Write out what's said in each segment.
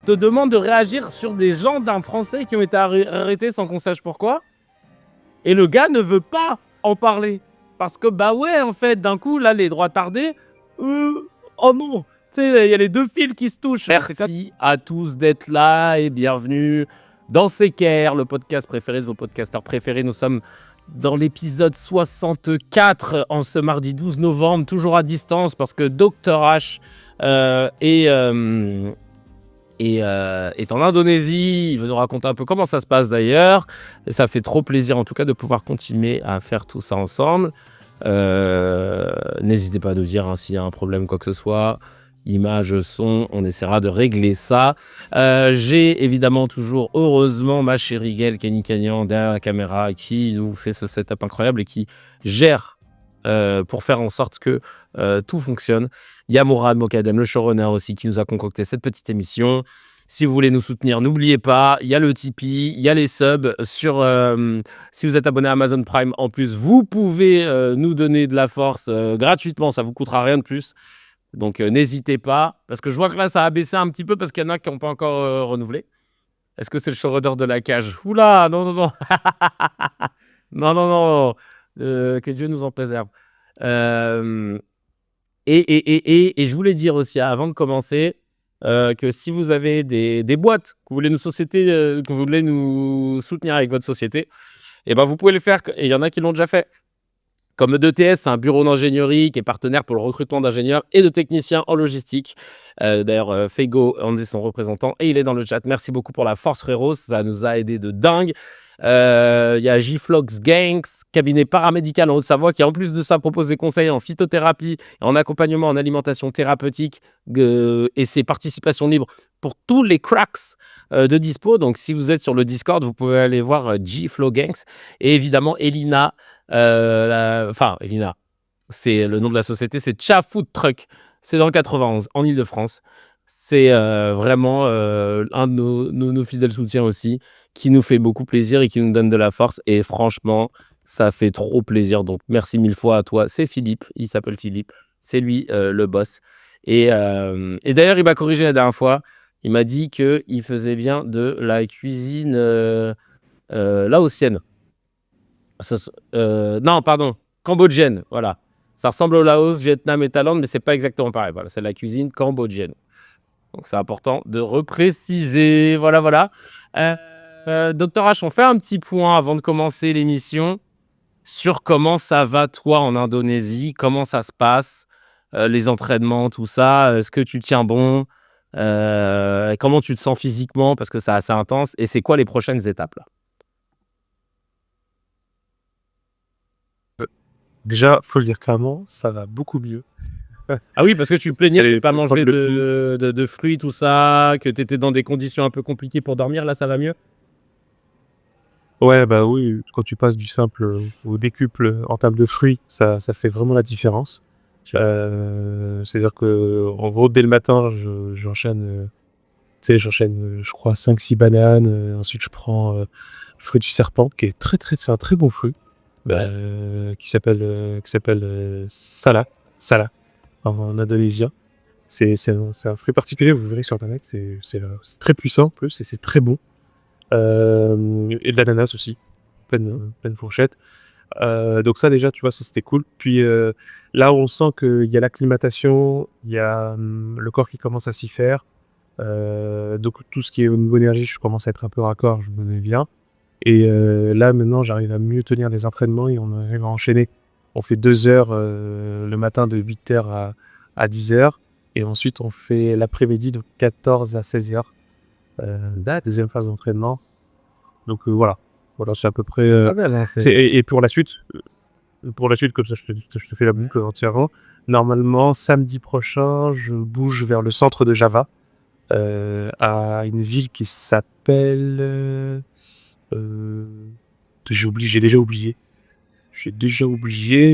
te demande de réagir sur des gens d'un Français qui ont été arrêtés sans qu'on sache pourquoi. Et le gars ne veut pas en parler. Parce que, bah ouais, en fait, d'un coup, là, les droits tardés, oh non, tu sais, il y a les deux fils qui se touchent. Merci à tous d'être là et bienvenue dans CKR, le podcast préféré de vos podcasteurs préférés. Nous sommes dans l'épisode 64 en ce mardi 12 novembre, toujours à distance parce que Dr H est en Indonésie. Il veut nous raconter un peu comment ça se passe d'ailleurs. Et ça fait trop plaisir en tout cas de pouvoir continuer à faire tout ça ensemble. N'hésitez pas à nous dire s'il y a un problème, quoi que ce soit. Image, son, on essaiera de régler ça. J'ai évidemment toujours, heureusement, ma chérie Gaëlle Kenny Cagnan derrière la caméra qui nous fait ce setup incroyable et qui gère pour faire en sorte que tout fonctionne. Il y a Mourad Mokadem, le showrunner aussi, qui nous a concocté cette petite émission. Si vous voulez nous soutenir, n'oubliez pas, il y a le Tipeee, il y a les subs. Si vous êtes abonné à Amazon Prime, en plus, vous pouvez nous donner de la force gratuitement. Ça ne vous coûtera rien de plus. Donc, n'hésitez pas. Parce que je vois que là, ça a baissé un petit peu parce qu'il y en a qui n'ont pas encore renouvelé. Est-ce que c'est le showrunner de la cage? Oula, non, non, non. Non, non, non. Que Dieu nous en préserve. Et je voulais dire aussi, avant de commencer, que si vous avez des boîtes que vous voulez que vous voulez nous soutenir avec votre société, et ben vous pouvez le faire. Et il y en a qui l'ont déjà fait. Comme EDTS, c'est un bureau d'ingénierie qui est partenaire pour le recrutement d'ingénieurs et de techniciens en logistique. D'ailleurs, Fego en est son représentant et il est dans le chat. Merci beaucoup pour la force, frérot. Ça nous a aidé de dingue. Il y a Gflox Gangs, cabinet paramédical en Haute-Savoie, qui en plus de ça propose des conseils en phytothérapie, en accompagnement en alimentation thérapeutique et ses participations libres pour tous les cracks de dispo. Donc si vous êtes sur le Discord, vous pouvez aller voir Gflox Gangs. Et évidemment, Elina, Elina, c'est le nom de la société, c'est Cha Food Truck. C'est dans le 91, en Ile-de-France. C'est vraiment un de nos fidèles soutiens aussi, qui nous fait beaucoup plaisir et qui nous donne de la force. Et franchement, ça fait trop plaisir. Donc, merci mille fois à toi. C'est Philippe, il s'appelle Philippe. C'est lui le boss. Et d'ailleurs, il m'a corrigé la dernière fois. Il m'a dit qu'il faisait bien de la cuisine laotienne. Non, pardon, cambodgienne, voilà. Ça ressemble au Laos, Vietnam et Thaïlande, mais c'est pas exactement pareil. Voilà, c'est de la cuisine cambodgienne. Donc c'est important de repréciser. Voilà, voilà. Dr H, on fait un petit point avant de commencer l'émission sur comment ça va toi en Indonésie, comment ça se passe, les entraînements, tout ça. Est-ce que tu tiens bon? Comment tu te sens physiquement parce que c'est assez intense et c'est quoi les prochaines étapes là? Déjà, faut le dire clairement, ça va beaucoup mieux. Ah oui, parce que tu plaignais de ne pas manger de fruits, tout ça, que tu étais dans des conditions un peu compliquées pour dormir, là ça va mieux? Ouais, bah oui, quand tu passes du simple au décuple en termes de fruits, ça fait vraiment la différence. C'est-à-dire que, en gros, dès le matin, j'enchaîne, je crois, 5-6 bananes. Ensuite, je prends le fruit du serpent, qui est c'est un très bon fruit, qui s'appelle Sala en indonésien. C'est un fruit particulier, vous verrez sur internet, c'est très puissant en plus et c'est très bon. Et de l'ananas aussi, pleine fourchette. Donc ça déjà, tu vois, ça c'était cool. Puis là où on sent qu'il y a l'acclimatation, il y a le corps qui commence à s'y faire. Donc tout ce qui est au niveau énergie, je commence à être un peu raccord, je me mets bien. Et là maintenant, j'arrive à mieux tenir les entraînements et on arrive à enchaîner. On fait 2 heures le matin de 8h à 10h. Et ensuite, on fait l'après-midi de 14 à 16h. Deuxième phase d'entraînement. Donc voilà, c'est à peu près. Et pour la suite, comme ça, je te fais la boucle entièrement. Normalement, samedi prochain, je bouge vers le centre de Java, à une ville qui s'appelle. J'ai déjà oublié.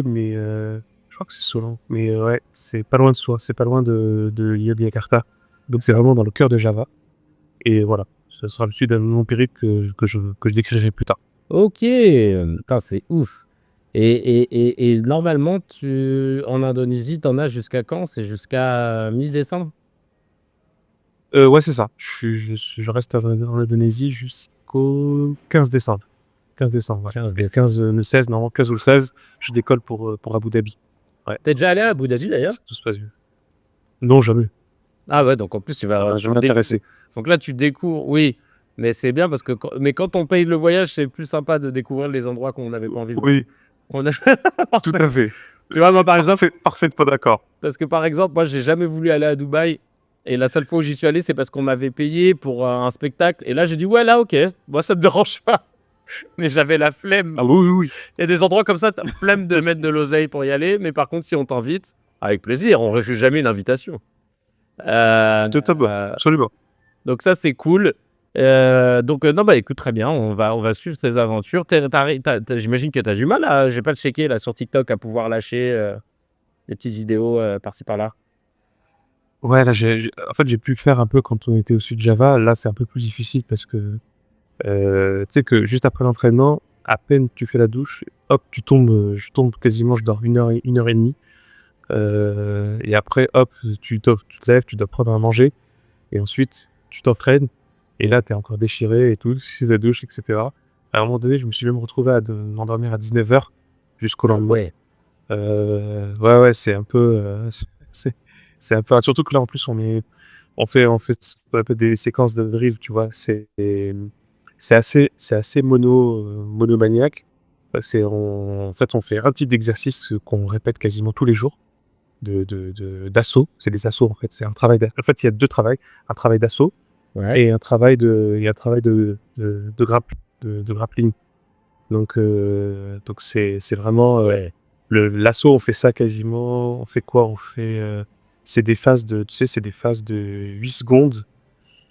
Mais je crois que c'est Solan. Mais ouais, c'est pas loin de soi. C'est pas loin de Yogyakarta. Donc c'est vraiment dans le cœur de Java. Et voilà, ce sera le sud d'un long périple que je décrirai plus tard. Ok, putain, c'est ouf. Et normalement, en Indonésie, t'en as jusqu'à quand? C'est jusqu'à mi-décembre? Ouais, c'est ça. Je reste en Indonésie jusqu'au 15 décembre. 15 décembre, ouais. 15 Le 15, le 16, non, 15 ou le 16, je décolle pour Abu Dhabi. Ouais. T'es déjà allé à Abu Dhabi d'ailleurs? Si tout se passe bien. Non, jamais. Ah ouais, donc en plus tu Ça vas. m'a jamais intéressé. Donc là tu découvres, oui, mais c'est bien parce que mais quand on paye le voyage, c'est plus sympa de découvrir les endroits qu'on n'avait pas envie de voir. Oui, On a- tout à fait. Tu vois, moi par exemple, Parfaitement d'accord. parce que par exemple, moi j'ai jamais voulu aller à Dubaï et la seule fois où j'y suis allé, c'est parce qu'on m'avait payé pour un spectacle et là j'ai dit ouais là ok, moi ça me dérange pas, mais j'avais la flemme. Ah oui, oui, oui. Il y a des endroits comme ça, t'as flemme de mettre de l'oseille pour y aller, mais par contre si on t'invite, avec plaisir, on refuse jamais une invitation. Totalement, absolument. Donc ça c'est cool. Donc non bah écoute très bien, on va suivre ces aventures. J'imagine que t'as du mal à, j'ai pas le checké là sur TikTok à pouvoir lâcher des petites vidéos par-ci par-là. Ouais, là, en fait, j'ai pu le faire un peu quand on était au sud Java. Là, c'est un peu plus difficile parce que, tu sais que juste après l'entraînement, à peine tu fais la douche, hop, je tombe quasiment, je dors 1 heure et demie. Et après, hop, tu te lèves, tu dois prendre à manger. Et ensuite, tu t'entraînes. Et là, t'es encore déchiré et tout, tu fais la douche, etc. À un moment donné, je me suis même retrouvé à m'endormir à 19h jusqu'au lendemain. Ouais. Ouais, c'est un peu, c'est un peu, surtout que là, en plus, on fait ce qu'on appelle des séquences de drill, tu vois. C'est assez monomaniaque. En fait, on fait un type d'exercice qu'on répète quasiment tous les jours, d'assaut. C'est des assauts, en fait. C'est un travail en fait, il y a deux travails. Un travail d'assaut Ouais. et un travail de grappling. Donc c'est vraiment, Ouais. l'assaut, on fait ça quasiment, on fait quoi? C'est des phases c'est des phases de 8 secondes,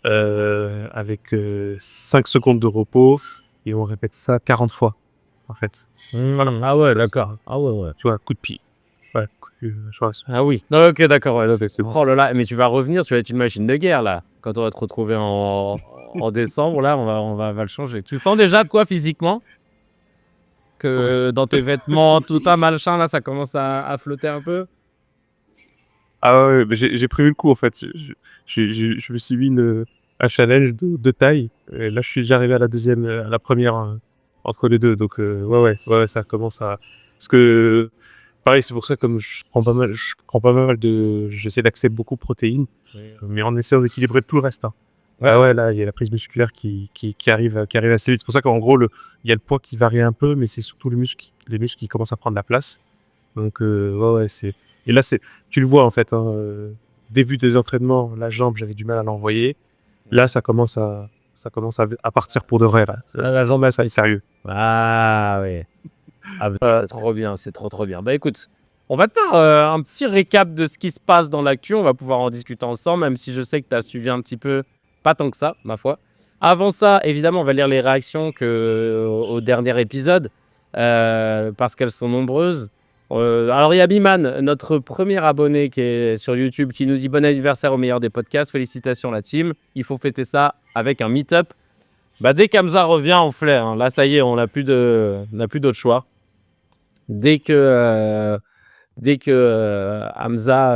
avec 5 secondes de repos et on répète ça 40 fois, en fait. Ah ouais, d'accord. Ah ouais. Tu vois, coup de pied. Ouais, je vois. Ah oui. Non, ok, d'accord. Ouais, donc, C'est bon. oh là là, mais tu vas revenir, tu vas être une machine de guerre là. Quand on va te retrouver en décembre, là, on va le changer. Tu sens déjà quoi physiquement? Que dans tes vêtements, tout un machin là, ça commence à flotter un peu? Ah ouais, mais j'ai prévu le coup, en fait. Je me suis mis un challenge de taille. Et là, je suis déjà arrivé à à la première, entre les deux. Donc, ouais, ça commence à, parce que, pareil, c'est pour ça, comme je prends pas mal j'essaie d'accéder beaucoup de protéines, mais en essayant d'équilibrer tout le reste, hein. Ouais. Ah ouais, là, il y a la prise musculaire qui arrive assez vite. C'est pour ça qu'en gros, il y a le poids qui varie un peu, mais c'est surtout les muscles qui commencent à prendre la place. Donc, ouais, et là, tu le vois, en fait, hein, début des entraînements, la jambe, j'avais du mal à l'envoyer. Là, ça commence à partir pour de vrai, là. La jambe, Ça est sérieux. ah oui. Ah bah, trop bien, c'est trop bien. Bah écoute, on va te faire un petit récap de ce qui se passe dans l'actu. On va pouvoir en discuter ensemble, même si je sais que tu as suivi un petit peu, pas tant que ça, ma foi. Avant ça, évidemment, on va lire les réactions au dernier épisode, parce qu'elles sont nombreuses. Alors, il y a Biman, notre premier abonné qui est sur YouTube, qui nous dit bon anniversaire au meilleur des podcasts. Félicitations, la team. Il faut fêter ça avec un meet-up. Bah, dès qu'Hamza revient, on flaire, hein. Là, ça y est, on n'a plus d'autre choix. Dès que Hamza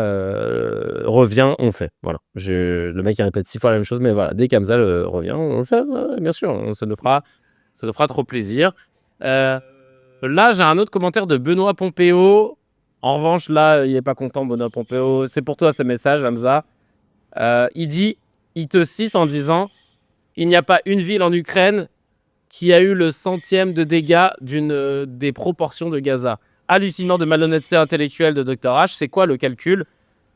revient, on fait. Voilà. Le mec il répète 6 fois la même chose, mais voilà. Dès qu'Hamza revient, on le fait. Bien sûr, ça nous fera trop plaisir. Là, j'ai un autre commentaire de Benoît Pompeo. En revanche, là, il n'est pas content, Benoît Pompeo. C'est pour toi ce message, Hamza. Il te cite en disant: il n'y a pas une ville en Ukraine qui a eu le centième de dégâts des proportions de Gaza. Hallucinant de malhonnêteté intellectuelle de Dr H. C'est quoi le calcul?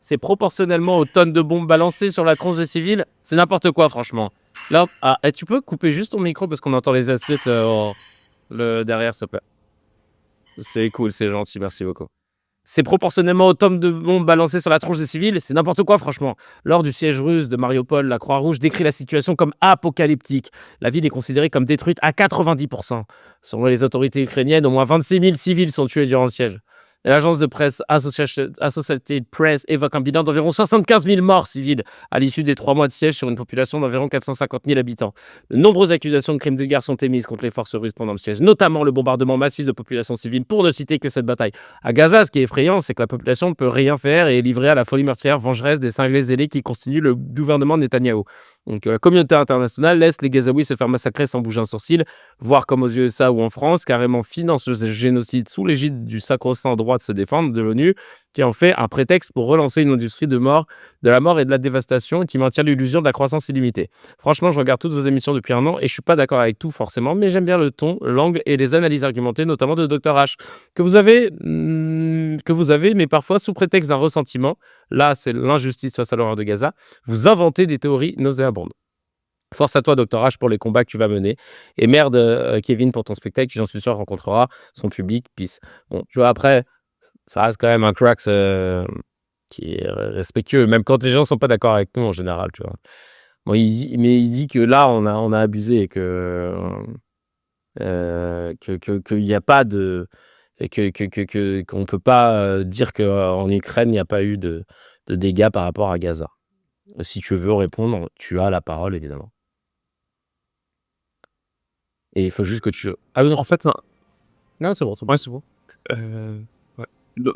C'est proportionnellement aux tonnes de bombes balancées sur la tronche des civils? C'est n'importe quoi, franchement. Là, tu peux couper juste ton micro parce qu'on entend les assiettes derrière, s'il te plaît. C'est cool, c'est gentil, merci beaucoup. C'est proportionnellement aux tonnes de bombes balancées sur la tronche des civils, c'est n'importe quoi, franchement. Lors du siège russe de Mariupol, la Croix-Rouge décrit la situation comme apocalyptique. La ville est considérée comme détruite à 90%. Selon les autorités ukrainiennes, au moins 26 000 civils sont tués durant le siège. L'agence de presse Associated Press évoque un bilan d'environ 75 000 morts civils à l'issue des 3 mois de siège sur une population d'environ 450 000 habitants. De nombreuses accusations de crimes de guerre sont émises contre les forces russes pendant le siège, notamment le bombardement massif de populations civiles, pour ne citer que cette bataille. À Gaza, ce qui est effrayant, c'est que la population ne peut rien faire et est livrée à la folie meurtrière vengeresse des cinglés zélés qui constituent le gouvernement Netanyahou. Donc la communauté internationale laisse les Gazaouis se faire massacrer sans bouger un sourcil, voire comme aux USA ou en France, carrément finance le génocide sous l'égide du sacro-saint droit de se défendre de l'ONU, qui en fait un prétexte pour relancer une industrie de la mort et de la dévastation, et qui maintient l'illusion de la croissance illimitée. Franchement, je regarde toutes vos émissions depuis un an et je suis pas d'accord avec tout forcément, mais j'aime bien le ton, l'angle et les analyses argumentées, notamment de Dr H, que vous avez, mais parfois sous prétexte d'un ressentiment. Là, c'est l'injustice face à l'horreur de Gaza. Vous inventez des théories nauséabondes. Force à toi, Dr H, pour les combats que tu vas mener. Et merde, Kevin, pour ton spectacle, qui, j'en suis sûr, rencontrera son public. Peace. Bon, tu vois, après, ça reste quand même un Cracks qui est respectueux, même quand les gens sont pas d'accord avec nous en général, tu vois. Bon, mais il dit que là, on a abusé et qu'il n'y a pas de. Et qu'on peut pas dire qu'en Ukraine, il n'y a pas eu de dégâts par rapport à Gaza. Si tu veux répondre, tu as la parole, évidemment. Et il faut juste que tu... Ah non, En fait, non, c'est bon, c'est bon. ouais, c'est bon. Ouais. Le-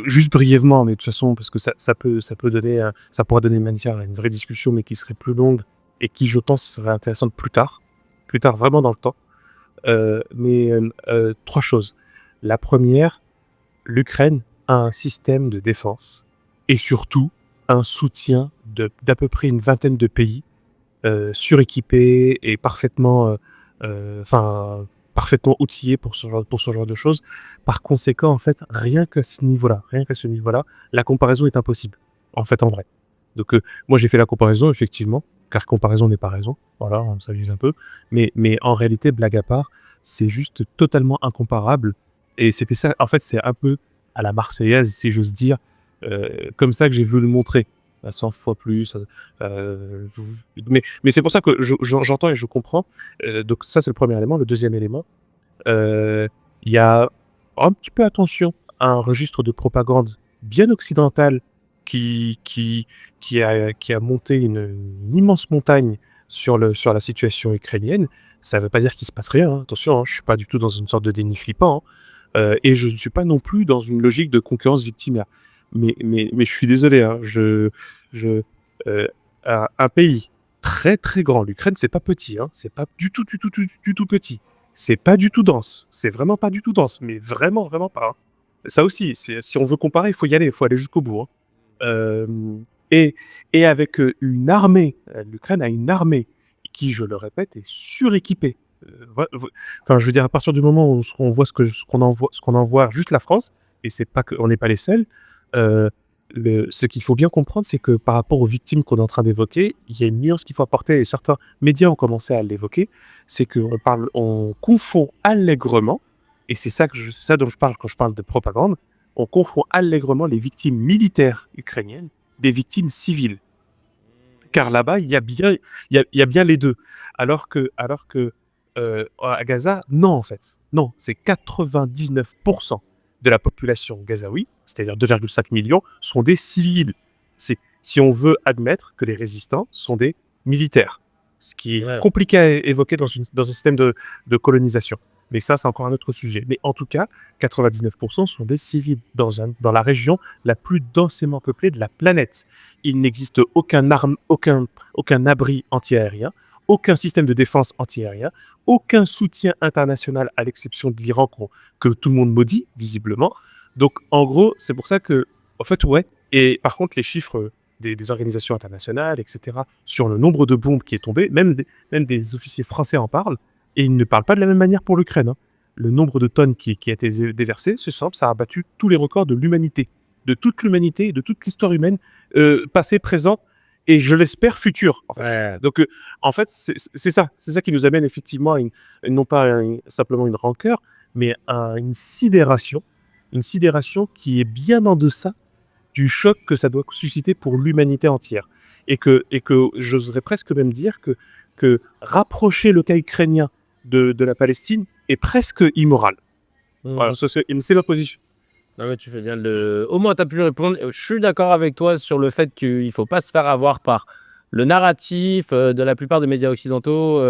Juste brièvement, mais de toute façon, parce que ça pourrait donner matière à une vraie discussion, mais qui serait plus longue et qui, je pense, serait intéressante plus tard vraiment dans le temps. Mais 3 choses. La première, l'Ukraine a un système de défense et surtout un soutien d'à peu près une vingtaine de pays suréquipés et parfaitement outillés pour ce genre de choses. Par conséquent, en fait, rien qu'à ce niveau-là, la comparaison est impossible, en fait, en vrai. Donc, moi, j'ai fait la comparaison, effectivement, car comparaison n'est pas raison. Voilà, on s'amuse un peu. Mais en réalité, blague à part, c'est juste totalement incomparable. Et c'était ça, en fait, c'est un peu à la Marseillaise, si j'ose dire, comme ça que j'ai voulu le montrer. À 100 fois plus. Mais c'est pour ça que j'entends et je comprends. Donc ça, c'est le premier élément. Le deuxième élément, il y a un petit peu attention à un registre de propagande bien occidental qui a monté une immense montagne sur la situation ukrainienne. Ça ne veut pas dire qu'il se passe rien, hein. Attention, hein, je suis pas du tout dans une sorte de déni flippant, hein. Et je ne suis pas non plus dans une logique de concurrence victimaire. Mais je suis désolé, hein, un pays très très grand, l'Ukraine, c'est pas petit, hein, c'est pas du tout petit. C'est pas du tout dense, c'est vraiment pas du tout dense, mais vraiment pas, hein. Ça aussi, si on veut comparer, il faut y aller, il faut aller jusqu'au bout, hein. Et avec une armée, l'Ukraine a une armée qui, je le répète, est suréquipée. Enfin, je veux dire, à partir du moment où on voit ce qu'on envoie juste la France, et c'est pas on n'est pas les seuls. Ce qu'il faut bien comprendre, c'est que par rapport aux victimes qu'on est en train d'évoquer, il y a une nuance qu'il faut apporter, et certains médias ont commencé à l'évoquer, c'est on confond allègrement, et c'est ça dont je parle quand je parle de propagande, on confond allègrement les victimes militaires ukrainiennes des victimes civiles. Car là-bas, il y a bien les deux. Alors que à Gaza, non, en fait. Non, c'est 99% de la population gazaoui, c'est-à-dire 2,5 millions, sont des civils. C'est si on veut admettre que les résistants sont des militaires. Ce qui est compliqué à évoquer dans un système de colonisation. Mais ça, c'est encore un autre sujet. Mais en tout cas, 99% sont des civils dans la région la plus densément peuplée de la planète. Il n'existe aucun abri antiaérien, aucun système de défense antiaérien, aucun soutien international à l'exception de l'Iran que tout le monde maudit, visiblement. Donc, en gros, c'est pour ça que, en fait, ouais. Et par contre, les chiffres des organisations internationales, etc., sur le nombre de bombes qui est tombé, même des officiers français en parlent, et ils ne parlent pas de la même manière pour l'Ukraine, hein. Le nombre de tonnes qui a été déversé, c'est simple, ça a battu tous les records de l'humanité, de toute l'humanité, de toute l'histoire humaine, passée, présente, et je l'espère future, en fait. Ouais. Donc, en fait, c'est ça qui nous amène effectivement non pas simplement une rancœur, mais à une sidération qui est bien en deçà du choc que ça doit susciter pour l'humanité entière. Et que j'oserais presque même dire que rapprocher le cas ukrainien de la Palestine est presque immoral. Voilà, c'est ma position. Non, mais tu fais bien de le au moins tu as pu répondre. Je suis d'accord avec toi sur le fait qu'il faut pas se faire avoir par le narratif, de la plupart des médias occidentaux,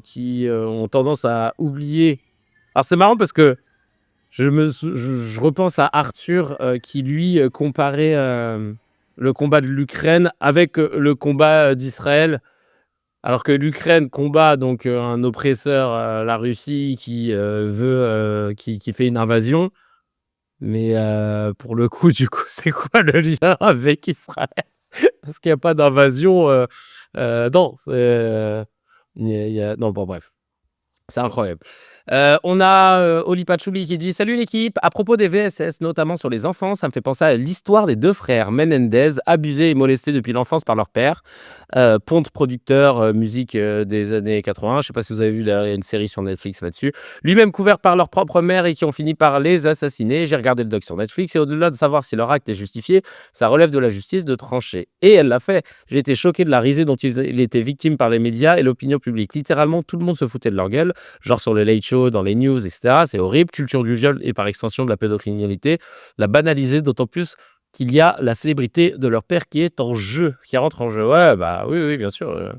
qui, ont tendance à oublier. Alors c'est marrant parce que je repense à Arthur, qui lui, comparait, le combat de l'Ukraine avec, le combat, d'Israël. Alors que l'Ukraine combat donc, un oppresseur, la Russie qui, qui fait une invasion. Mais, pour le coup, du coup, c'est quoi le lien avec Israël? Parce qu'il y a pas d'invasion, non, c'est, il y a non, bon bref. C'est incroyable. On a, Oli Patchouli qui dit: «Salut l'équipe, à propos des VSS, notamment sur les enfants, ça me fait penser à l'histoire des 2 frères Menendez, abusés et molestés depuis l'enfance par leur père». Ponte, producteur, musique, des années 80. Je sais pas si vous avez vu d'ailleurs, il y a une série sur Netflix là-dessus. Lui-même couvert par leur propre mère et qui ont fini par les assassiner. J'ai regardé le doc sur Netflix et au-delà de savoir si leur acte est justifié, ça relève de la justice de trancher. Et elle l'a fait. J'ai été choqué de la risée dont il était victime par les médias et l'opinion publique. Littéralement, tout le monde se foutait de leur gueule, genre sur le Late Show, dans les news, etc. C'est horrible. Culture du viol et par extension de la pédocriminalité. La banaliser, d'autant plus qu'il y a la célébrité de leur père qui est en jeu, qui rentre en jeu. Ouais, bah oui, oui, bien sûr.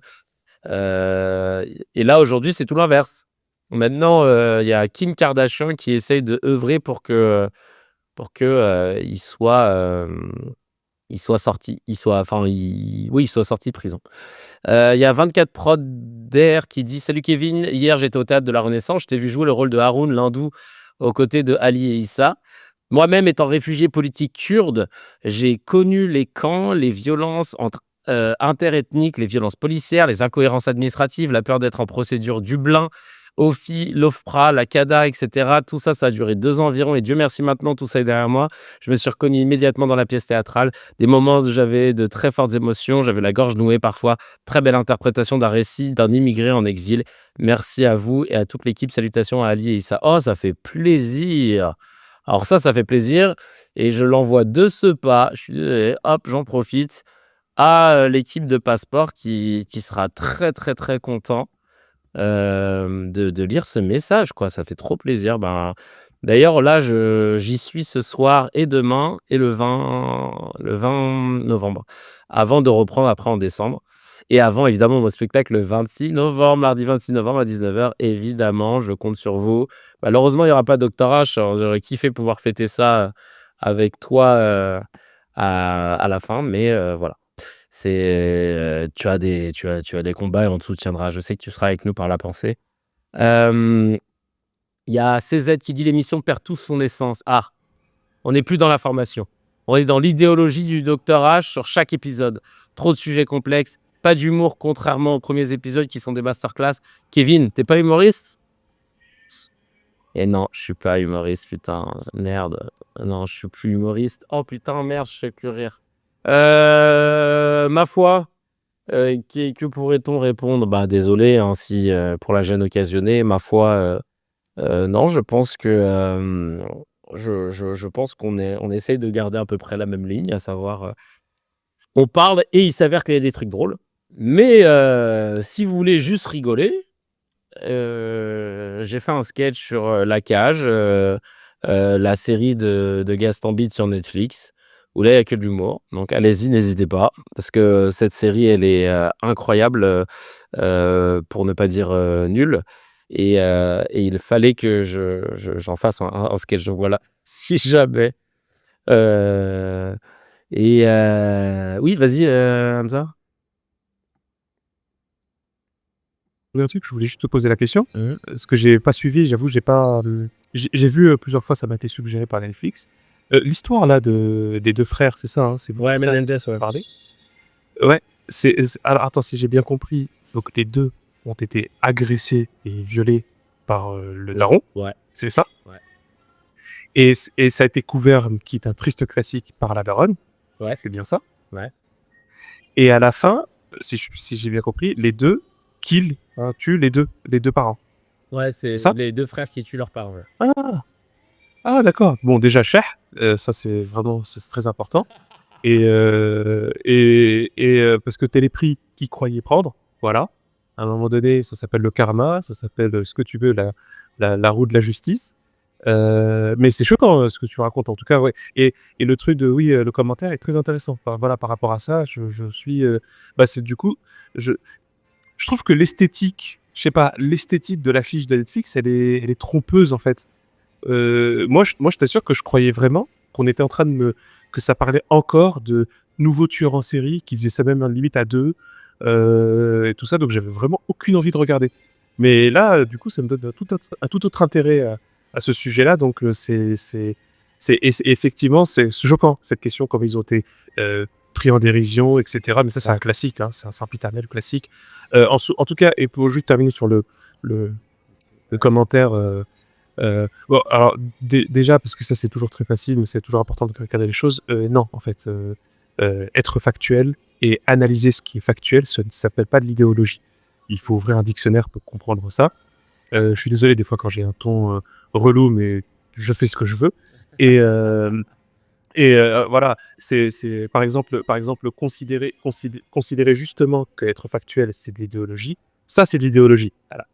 Et là, aujourd'hui, c'est tout l'inverse. Maintenant, il y a Kim Kardashian qui essaye de œuvrer pour que il soit sorti, oui, il soit sorti de prison. Il y a 24 prod d'air qui dit: «Salut Kevin, hier j'étais au théâtre de la Renaissance, je t'ai vu jouer le rôle de Haroun l'hindou aux côtés de Ali et Issa. Moi-même étant réfugié politique kurde, j'ai connu les camps, les violences interethniques, les violences policières, les incohérences administratives, la peur d'être en procédure Dublin, OFI, l'OFPRA, la CADA, et cetera. Tout ça, ça a duré 2 ans environ et Dieu merci maintenant tout ça est derrière moi. Je me suis reconnu immédiatement dans la pièce théâtrale. Des moments où j'avais de très fortes émotions, j'avais la gorge nouée parfois. Très belle interprétation d'un récit d'un immigré en exil. Merci à vous et à toute l'équipe. Salutations à Ali et Issa». Oh, ça fait plaisir! Alors ça fait plaisir et je l'envoie de ce pas, je suis désolé, hop, j'en profite, à, l'équipe de Passeport qui sera très, très, très content, de lire ce message, quoi. Ça fait trop plaisir. Ben, d'ailleurs, là, j'y suis ce soir et demain et le 20 novembre, avant de reprendre après en décembre et avant évidemment mon spectacle le 26 novembre, mardi 26 novembre à 19h. Évidemment, je compte sur vous. Malheureusement, il y aura pas Docteur H, alors j'aurais kiffé pouvoir fêter ça, avec toi, à la fin, mais voilà. Tu as des combats et on te soutiendra. Je sais que tu seras avec nous par la pensée. Hem, il y a CZ qui dit: «L'émission perd tout son essence». Ah, on n'est plus dans la formation. On est dans l'idéologie du Docteur H sur chaque épisode. Trop de sujets complexes, pas d'humour contrairement aux premiers épisodes qui sont des masterclass. Kevin, t'es pas humoriste? Et non, je suis pas humoriste, putain, merde. Non, je suis plus humoriste. Oh putain, merde, je fais plus rire. Ma foi, que pourrait-on répondre? Bah, désolé, hein, si, pour la gêne occasionnée, ma foi, non, je pense que, je pense on essaye de garder à peu près la même ligne, à savoir, on parle et il s'avère qu'il y a des trucs drôles. Mais, si vous voulez juste rigoler, j'ai fait un sketch sur, La Cage, la série de Gaston Bide sur Netflix, où là, il y a que de l'humour. Donc allez-y, n'hésitez pas, parce que cette série, elle est, incroyable, pour ne pas dire, nulle et il fallait que j'en fasse un sketch. Donc voilà, si jamais, heu oui, vas-y, Hamza? Un truc, je voulais juste te poser la question. Mmh. Ce que j'ai pas suivi, j'avoue, j'ai pas, j'ai vu, plusieurs fois, ça m'a été suggéré par Netflix. L'histoire là des 2 frères, c'est ça, hein? C'est Ouais, votre frère Menendez, qui ouais. parlait? Ouais, alors attends, si j'ai bien compris, donc les 2 ont été agressés et violés par, le daron, Ouais, c'est ça? ouais, Et ça a été couvert, qui est un triste classique, par la daronne, ouais, c'est bien ça? ouais. Et à la fin, si j'ai bien compris, les 2 tuent les 2 parents, Ouais, c'est c'est ça? les 2 frères qui tuent leurs parents, ouais. Ah! Ah d'accord. Bon déjà Cheikh, ça c'est vraiment c'est très important et parce que tu les prix qu'ils croyaient prendre, voilà. À un moment donné, ça s'appelle le karma, ça s'appelle, ce que tu veux, la roue de la justice. Mais c'est choquant ce que tu racontes en tout cas, ouais. Et le truc de oui, le commentaire est très intéressant. Enfin, voilà, par rapport à ça, je suis, bah, c'est du coup, je je trouve que l'esthétique, je sais pas, l'esthétique de l'affiche de Netflix, elle est trompeuse en fait. Moi, je t'assure que je croyais vraiment qu'on était en train de que ça parlait encore de nouveaux tueurs en série qui faisaient ça même limite à 2, et tout ça, donc j'avais vraiment aucune envie de regarder. Mais là, du coup, ça me donne un tout autre intérêt à ce sujet-là, donc c'est effectivement, c'est choquant cette question, comment ils ont été pris en dérision, et cetera. Mais ça, c'est un classique, hein, c'est un sempiternel classique. En tout cas, et pour juste terminer sur le le commentaire, bon, alors déjà parce que ça c'est toujours très facile, mais c'est toujours important de regarder les choses. Non, en fait, être factuel et analyser ce qui est factuel, ça ne s'appelle pas de l'idéologie. Il faut ouvrir un dictionnaire pour comprendre ça. Je suis désolé des fois quand j'ai un ton relou, mais je fais ce que je veux. Et, voilà, c'est par exemple considérer justement qu'être factuel c'est de l'idéologie. Ça c'est de l'idéologie. Voilà,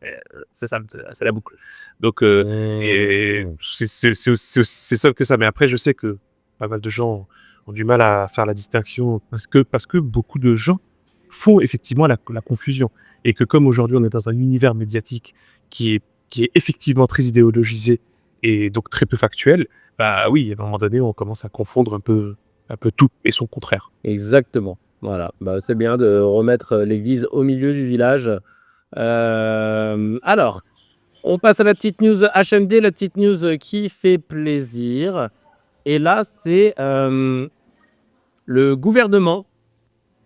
c'est ça, c'est la boucle. Donc et c'est ça que ça. Mais après je sais que pas mal de gens ont du mal à faire la distinction parce que beaucoup de gens font effectivement la confusion et que comme aujourd'hui on est dans un univers médiatique qui est effectivement très idéologisé et donc très peu factuel, bah oui, à un moment donné, on commence à confondre un peu tout et son contraire. Exactement. Voilà. Bah, c'est bien de remettre l'église au milieu du village. Alors, on passe à la petite news HMD, la petite news qui fait plaisir. Et là, c'est le gouvernement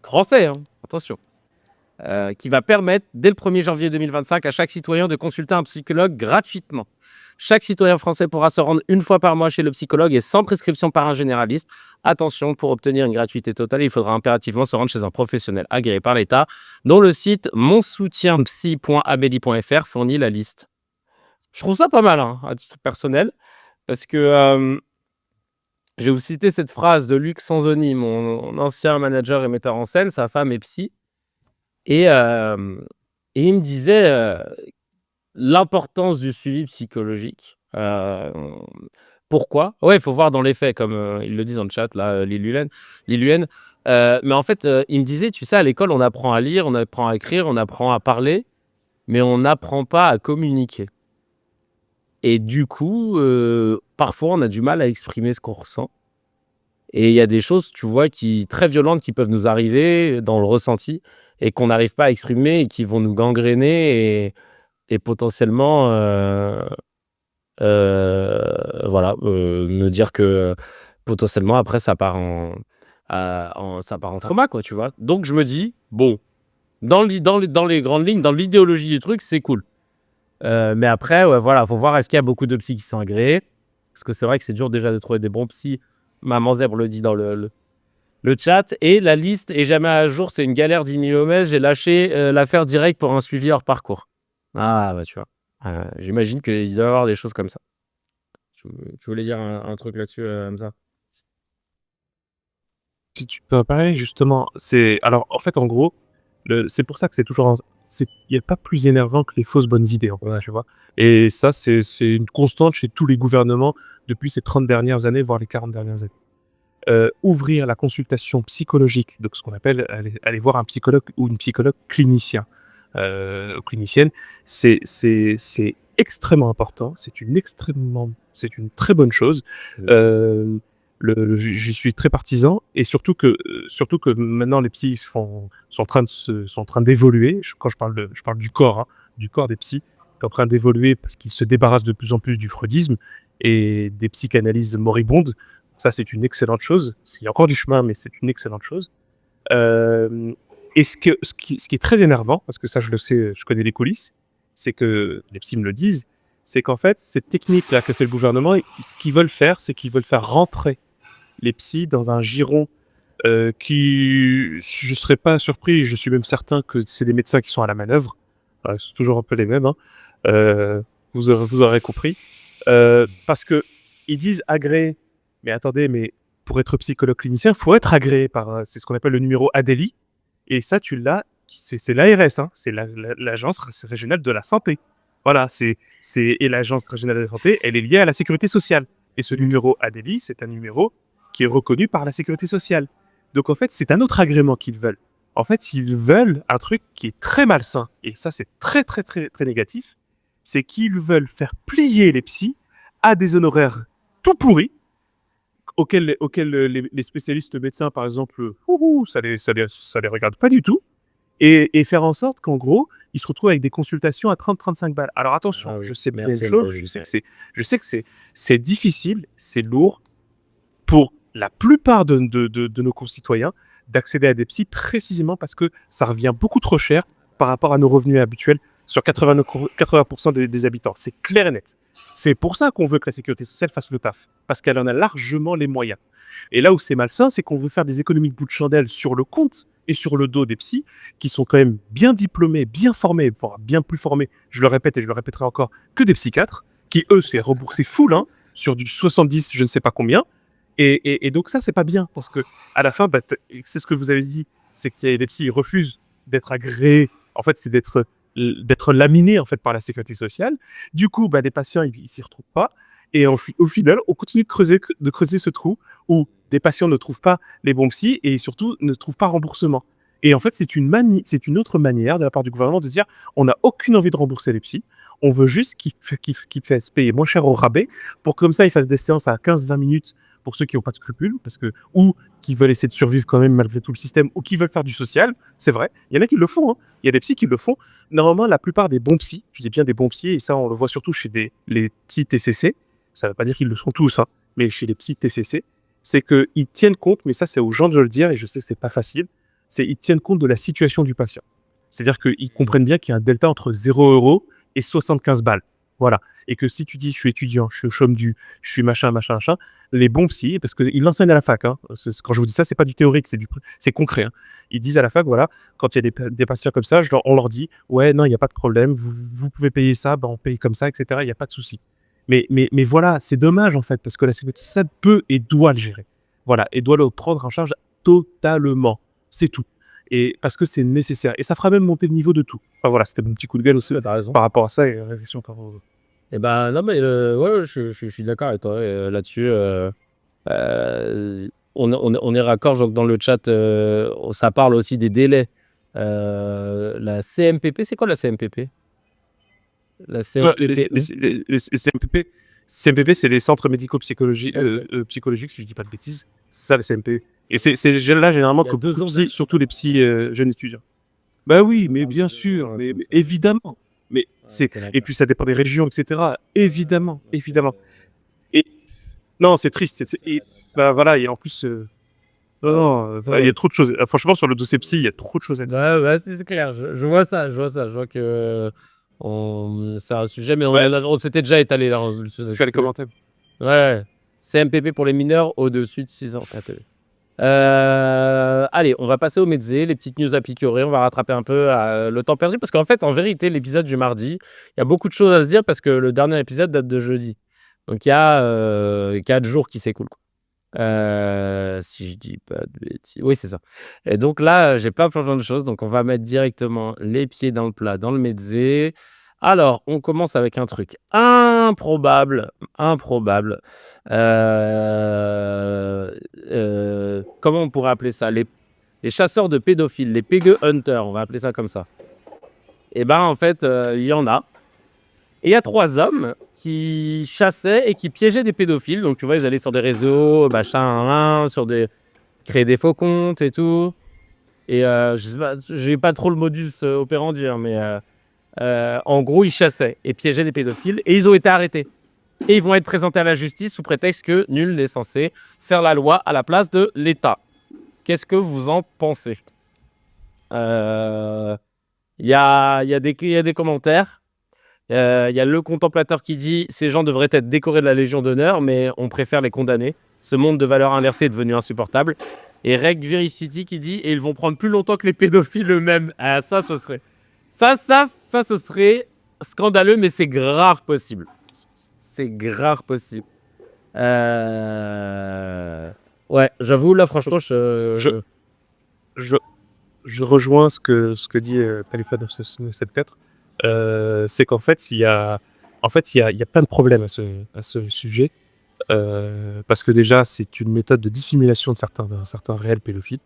français, hein, attention, qui va permettre dès le 1er janvier 2025 à chaque citoyen de consulter un psychologue gratuitement. Chaque citoyen français pourra se rendre une fois par mois chez le psychologue et sans prescription par un généraliste. Attention, pour obtenir une gratuité totale, il faudra impérativement se rendre chez un professionnel agréé par l'État, dont le site monsoutienpsy.abeli.fr fournit la liste. Je trouve ça pas mal, hein, à titre personnel, parce que je vais vous citer cette phrase de Luc Sanzoni, mon ancien manager et metteur en scène. Sa femme est psy, et il me disait l'importance du suivi psychologique. Pourquoi? Ouais, il faut voir dans les faits, comme ils le disent dans le chat, là, Liluen. Mais en fait, il me disait, tu sais, à l'école, on apprend à lire, on apprend à écrire, on apprend à parler, mais on n'apprend pas à communiquer. Et du coup, parfois, on a du mal à exprimer ce qu'on ressent. Et il y a des choses, tu vois, très violentes qui peuvent nous arriver dans le ressenti et qu'on n'arrive pas à exprimer et qui vont nous gangréner et potentiellement, voilà, me dire que potentiellement après ça part ça part en trauma, quoi, tu vois. Donc je me dis, bon, dans les grandes lignes, dans l'idéologie du truc, c'est cool. Mais après, ouais, voilà, faut voir est-ce qu'il y a beaucoup de psys qui sont agréés. Parce que c'est vrai que c'est dur déjà de trouver des bons psys. Maman Zèbre le dit dans le chat. Et la liste est jamais à jour, c'est une galère d'immiomèse. J'ai lâché l'affaire direct pour un suivi hors parcours. Ah, bah tu vois. J'imagine qu'il doit y avoir des choses comme ça. Tu voulais dire un truc là-dessus, Hamza? Si tu peux en parler justement, alors en fait en gros, c'est pour ça que c'est toujours il n'y a pas plus énervant que les fausses bonnes idées, en fait, Ouais. tu vois. Et ça, c'est une constante chez tous les gouvernements depuis ces 30 dernières années, voire les 40 dernières années. Ouvrir la consultation psychologique, donc ce qu'on appelle aller voir un psychologue ou une psychologue clinicien, clinicienne, c'est extrêmement important, c'est une très bonne chose. Euh, J'y suis très partisan et surtout que maintenant les psys sont en train d'évoluer. Quand je parle du corps, hein, du corps des psys, est en train d'évoluer parce qu'ils se débarrassent de plus en plus du freudisme et des psychanalyses moribondes. Ça, c'est une excellente chose. Il y a encore du chemin, mais c'est une excellente chose. Et ce qui est très énervant, parce que ça, je le sais, je connais les coulisses, c'est que les psys me le disent, c'est qu'en fait, cette technique-là que fait le gouvernement, ce qu'ils veulent faire, c'est qu'ils veulent faire rentrer les psys dans un giron qui, je serais pas surpris, je suis même certain que c'est des médecins qui sont à la manœuvre. C'est toujours un peu les mêmes, hein. Vous aurez compris. Parce que ils disent agréé. Mais attendez, mais pour être psychologue clinicien, il faut être agréé par, c'est ce qu'on appelle le numéro ADELI. Et ça, tu l'as, c'est l'ARS, hein, c'est l'agence régionale de la santé. Voilà, et l'Agence régionale de la santé, elle est liée à la sécurité sociale. Et ce numéro ADELI, c'est un numéro qui est reconnu par la sécurité sociale. Donc en fait, c'est un autre agrément qu'ils veulent. En fait, ils veulent un truc qui est très malsain, et ça c'est très très très très négatif, c'est qu'ils veulent faire plier les psys à des honoraires tout pourris, auxquels les spécialistes médecins, par exemple, ça les regarde pas du tout, et faire en sorte qu'en gros, ils se retrouvent avec des consultations à 30-35 balles. Alors attention, Ah oui. je sais bien Merci, une chose, Marie. je sais que c'est difficile, c'est lourd pour la plupart de nos concitoyens d'accéder à des psys précisément parce que ça revient beaucoup trop cher par rapport à nos revenus habituels sur 80% des habitants. C'est clair et net. C'est pour ça qu'on veut que la sécurité sociale fasse le taf, parce qu'elle en a largement les moyens. Et là où c'est malsain, c'est qu'on veut faire des économies de bout de chandelle sur le compte et sur le dos des psys, qui sont quand même bien diplômés, bien formés, voire bien plus formés, je le répète et je le répéterai encore, que des psychiatres, qui eux, c'est remboursé full, hein, sur du 70, je ne sais pas combien. Et donc ça, c'est pas bien, parce que à la fin, c'est ce que vous avez dit, c'est qu'il y a des psys, ils refusent d'être agréés. En fait, c'est d'être laminés en fait par la sécurité sociale. Du coup, les patients, ils s'y retrouvent pas. Et au final, on continue de creuser ce trou où des patients ne trouvent pas les bons psys et surtout ne trouvent pas remboursement. Et en fait, c'est une autre manière de la part du gouvernement de dire on n'a aucune envie de rembourser les psys. On veut juste qu'ils fassent payer moins cher au rabais pour que comme ça, ils fassent des séances à 15-20 minutes pour ceux qui n'ont pas de scrupules, ou qui veulent essayer de survivre quand même malgré tout le système, ou qui veulent faire du social, c'est vrai. Il y en a qui le font, hein. Il y a des psys qui le font. Normalement, la plupart des bons psys, je dis bien des bons psys, et ça, on le voit surtout chez les petits TCC, ça ne veut pas dire qu'ils le sont tous, hein, mais chez les petits TCC, c'est qu'ils tiennent compte, mais ça, c'est aux gens de le dire, et je sais que c'est pas facile, ils tiennent compte de la situation du patient. C'est-à-dire qu'ils comprennent bien qu'il y a un delta entre 0 € et 75 balles. Voilà. Et que si tu dis, je suis étudiant, je suis au chômage, je suis machin, les bons psys, parce qu'ils l'enseignent à la fac, hein. Quand je vous dis ça, c'est pas du théorique, c'est concret, hein. Ils disent à la fac, voilà, quand il y a des patients comme ça, on leur dit, ouais, non, il n'y a pas de problème, vous pouvez payer ça, on paye comme ça, etc., il n'y a pas de souci. Mais voilà, c'est dommage, en fait, parce que la sécurité sociale peut et doit le gérer. Voilà, et doit le prendre en charge totalement. C'est tout. Et parce que c'est nécessaire. Et ça fera même monter le niveau de tout. Enfin voilà, c'était mon petit coup de gueule aussi T'as raison. par rapport à ça et réflexion par rapport. Et ben non, mais ouais, je suis d'accord avec toi là-dessus. On est raccord, genre, dans le chat, ça parle aussi des délais. La CMPP, c'est quoi la CMPP? La CMPP. Les CMPP, c'est les centres médico-psychologiques, psychologiques, si je dis pas de bêtises. C'est ça, les CMP. Et c'est là, généralement, Il y a que 2 ans surtout les petits jeunes étudiants. Bah oui, mais bien sûr, mais évidemment. Mais et puis ça dépend des régions, etc. Évidemment. Et non, c'est triste. Voilà, et en plus, non, il y a trop de choses. Franchement, sur le dossier psy, il y a trop de choses à dire. Ouais, c'est clair. Je vois ça. Je vois que c'est un sujet, mais on s'était déjà étalé là. Tu fais les commentaires. Ouais. CMPP pour les mineurs au-dessus de 6 ans. Allez, on va passer au mezzé, les petites news à picorer. On va rattraper un peu le temps perdu parce qu'en fait, en vérité, l'épisode du mardi, il y a beaucoup de choses à se dire parce que le dernier épisode date de jeudi. Donc il y a 4 jours qui s'écoulent, quoi. Si je dis pas de bêtises. Oui, c'est ça. Et donc là, j'ai plein de choses. Donc on va mettre directement les pieds dans le plat, dans le mezzé. Alors, on commence avec un truc improbable. Comment on pourrait appeler ça? Les chasseurs de pédophiles, les Pege Hunters, on va appeler ça comme ça. Et ben en fait, il y en a. Et il y a 3 hommes qui chassaient et qui piégeaient des pédophiles. Donc tu vois, ils allaient sur des réseaux, machin, créer des faux comptes et tout. Et je sais pas, j'ai pas trop le modus operandi, hein, mais en gros, ils chassaient et piégeaient des pédophiles et ils ont été arrêtés. Et ils vont être présentés à la justice sous prétexte que nul n'est censé faire la loi à la place de l'État. Qu'est-ce que vous en pensez? Il y a des commentaires. Il y a le contemplateur qui dit « Ces gens devraient être décorés de la Légion d'honneur, mais on préfère les condamner. Ce monde de valeurs inversées est devenu insupportable. » Et Reg Viricity qui dit « Et ils vont prendre plus longtemps que les pédophiles eux-mêmes. » Ah, ça, ce serait... Ça, ce serait scandaleux, mais c'est grave possible. C'est grave possible. Ouais, j'avoue, là, franchement, Je rejoins ce que dit Talifa 974. c'est qu'en fait, il y a plein de problèmes à ce sujet. Parce que déjà, c'est une méthode de dissimulation de certains réels pédophiles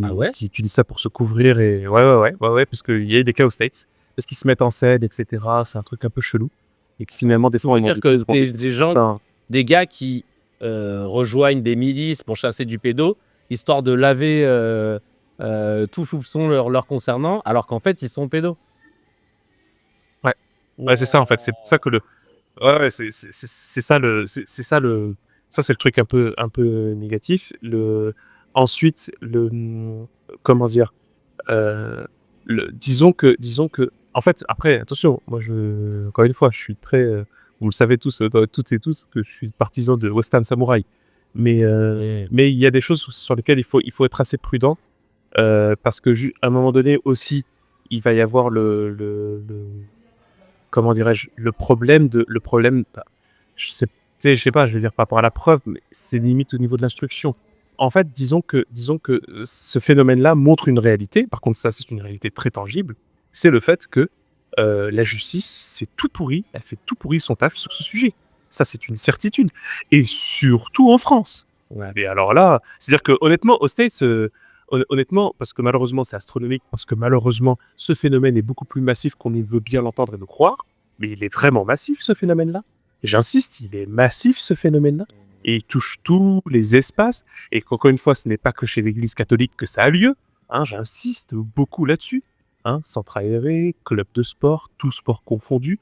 Ah ouais? qui utilisent ça pour se couvrir et ouais, parce qu'il y a eu des cas aux States, parce qu'ils se mettent en scène, etc. C'est un truc un peu chelou. Et que finalement, des Tu fois, veux on en dire que découvre. des gens, Enfin, des gars qui rejoignent des milices pour chasser du pédo, histoire de laver tout soupçon leur concernant, alors qu'en fait, ils sont pédos. ouais, ouais, c'est ça en fait. C'est pour ça que ouais, c'est ça c'est ça ça c'est le truc un peu négatif. Ensuite, comment dire, euh, disons que, en fait, après, attention, moi, encore une fois, je suis très, vous le savez tous, toutes et tous, que je suis partisan de Western Samurai. Mm. Mais il y a des choses sur lesquelles il faut être assez prudent, parce que, à un moment donné aussi, il va y avoir comment dirais-je, le problème, bah, je sais, tu sais, je sais pas, je vais dire par rapport à la preuve, mais c'est limite au niveau de l'instruction. En fait, disons que ce phénomène-là montre une réalité. Par contre, ça, c'est une réalité très tangible. C'est le fait que la justice, c'est tout pourri. Elle fait tout pourri son taf sur ce sujet. Ça, c'est une certitude. Et surtout en France. Ouais. Et alors là, c'est-à-dire que honnêtement, aux States, honnêtement, parce que malheureusement, c'est astronomique, parce que malheureusement, ce phénomène est beaucoup plus massif qu'on ne veut bien l'entendre et le croire. Mais il est vraiment massif, ce phénomène-là. J'insiste, il est massif, ce phénomène-là. Et il touche tous les espaces. Et qu'encore une fois, ce n'est pas que chez l'Église catholique que ça a lieu. Hein, j'insiste beaucoup là-dessus. Hein, centre aéré, club de sport, tout sport confondu,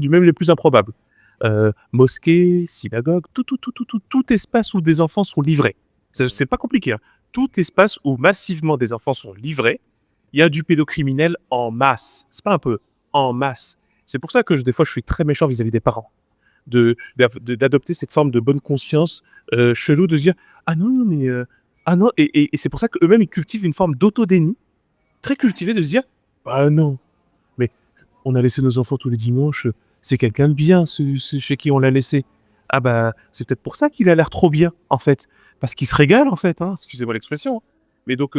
même les plus improbables. Mosquée, synagogue, tout espace où des enfants sont livrés. C'est pas compliqué. Hein. Tout espace où massivement des enfants sont livrés, il y a du pédocriminel en masse. C'est pas un peu, en masse. C'est pour ça que des fois, je suis très méchant vis-à-vis des parents. D'adopter cette forme de bonne conscience chelou, de se dire ah non, non mais ah non, et c'est pour ça qu'eux-mêmes ils cultivent une forme d'auto-déni très cultivée, de se dire ah non, mais on a laissé nos enfants tous les dimanches, c'est quelqu'un de bien chez qui on l'a laissé. Ah bah c'est peut-être pour ça qu'il a l'air trop bien en fait, parce qu'il se régale en fait, hein, excusez-moi l'expression. Hein. Mais donc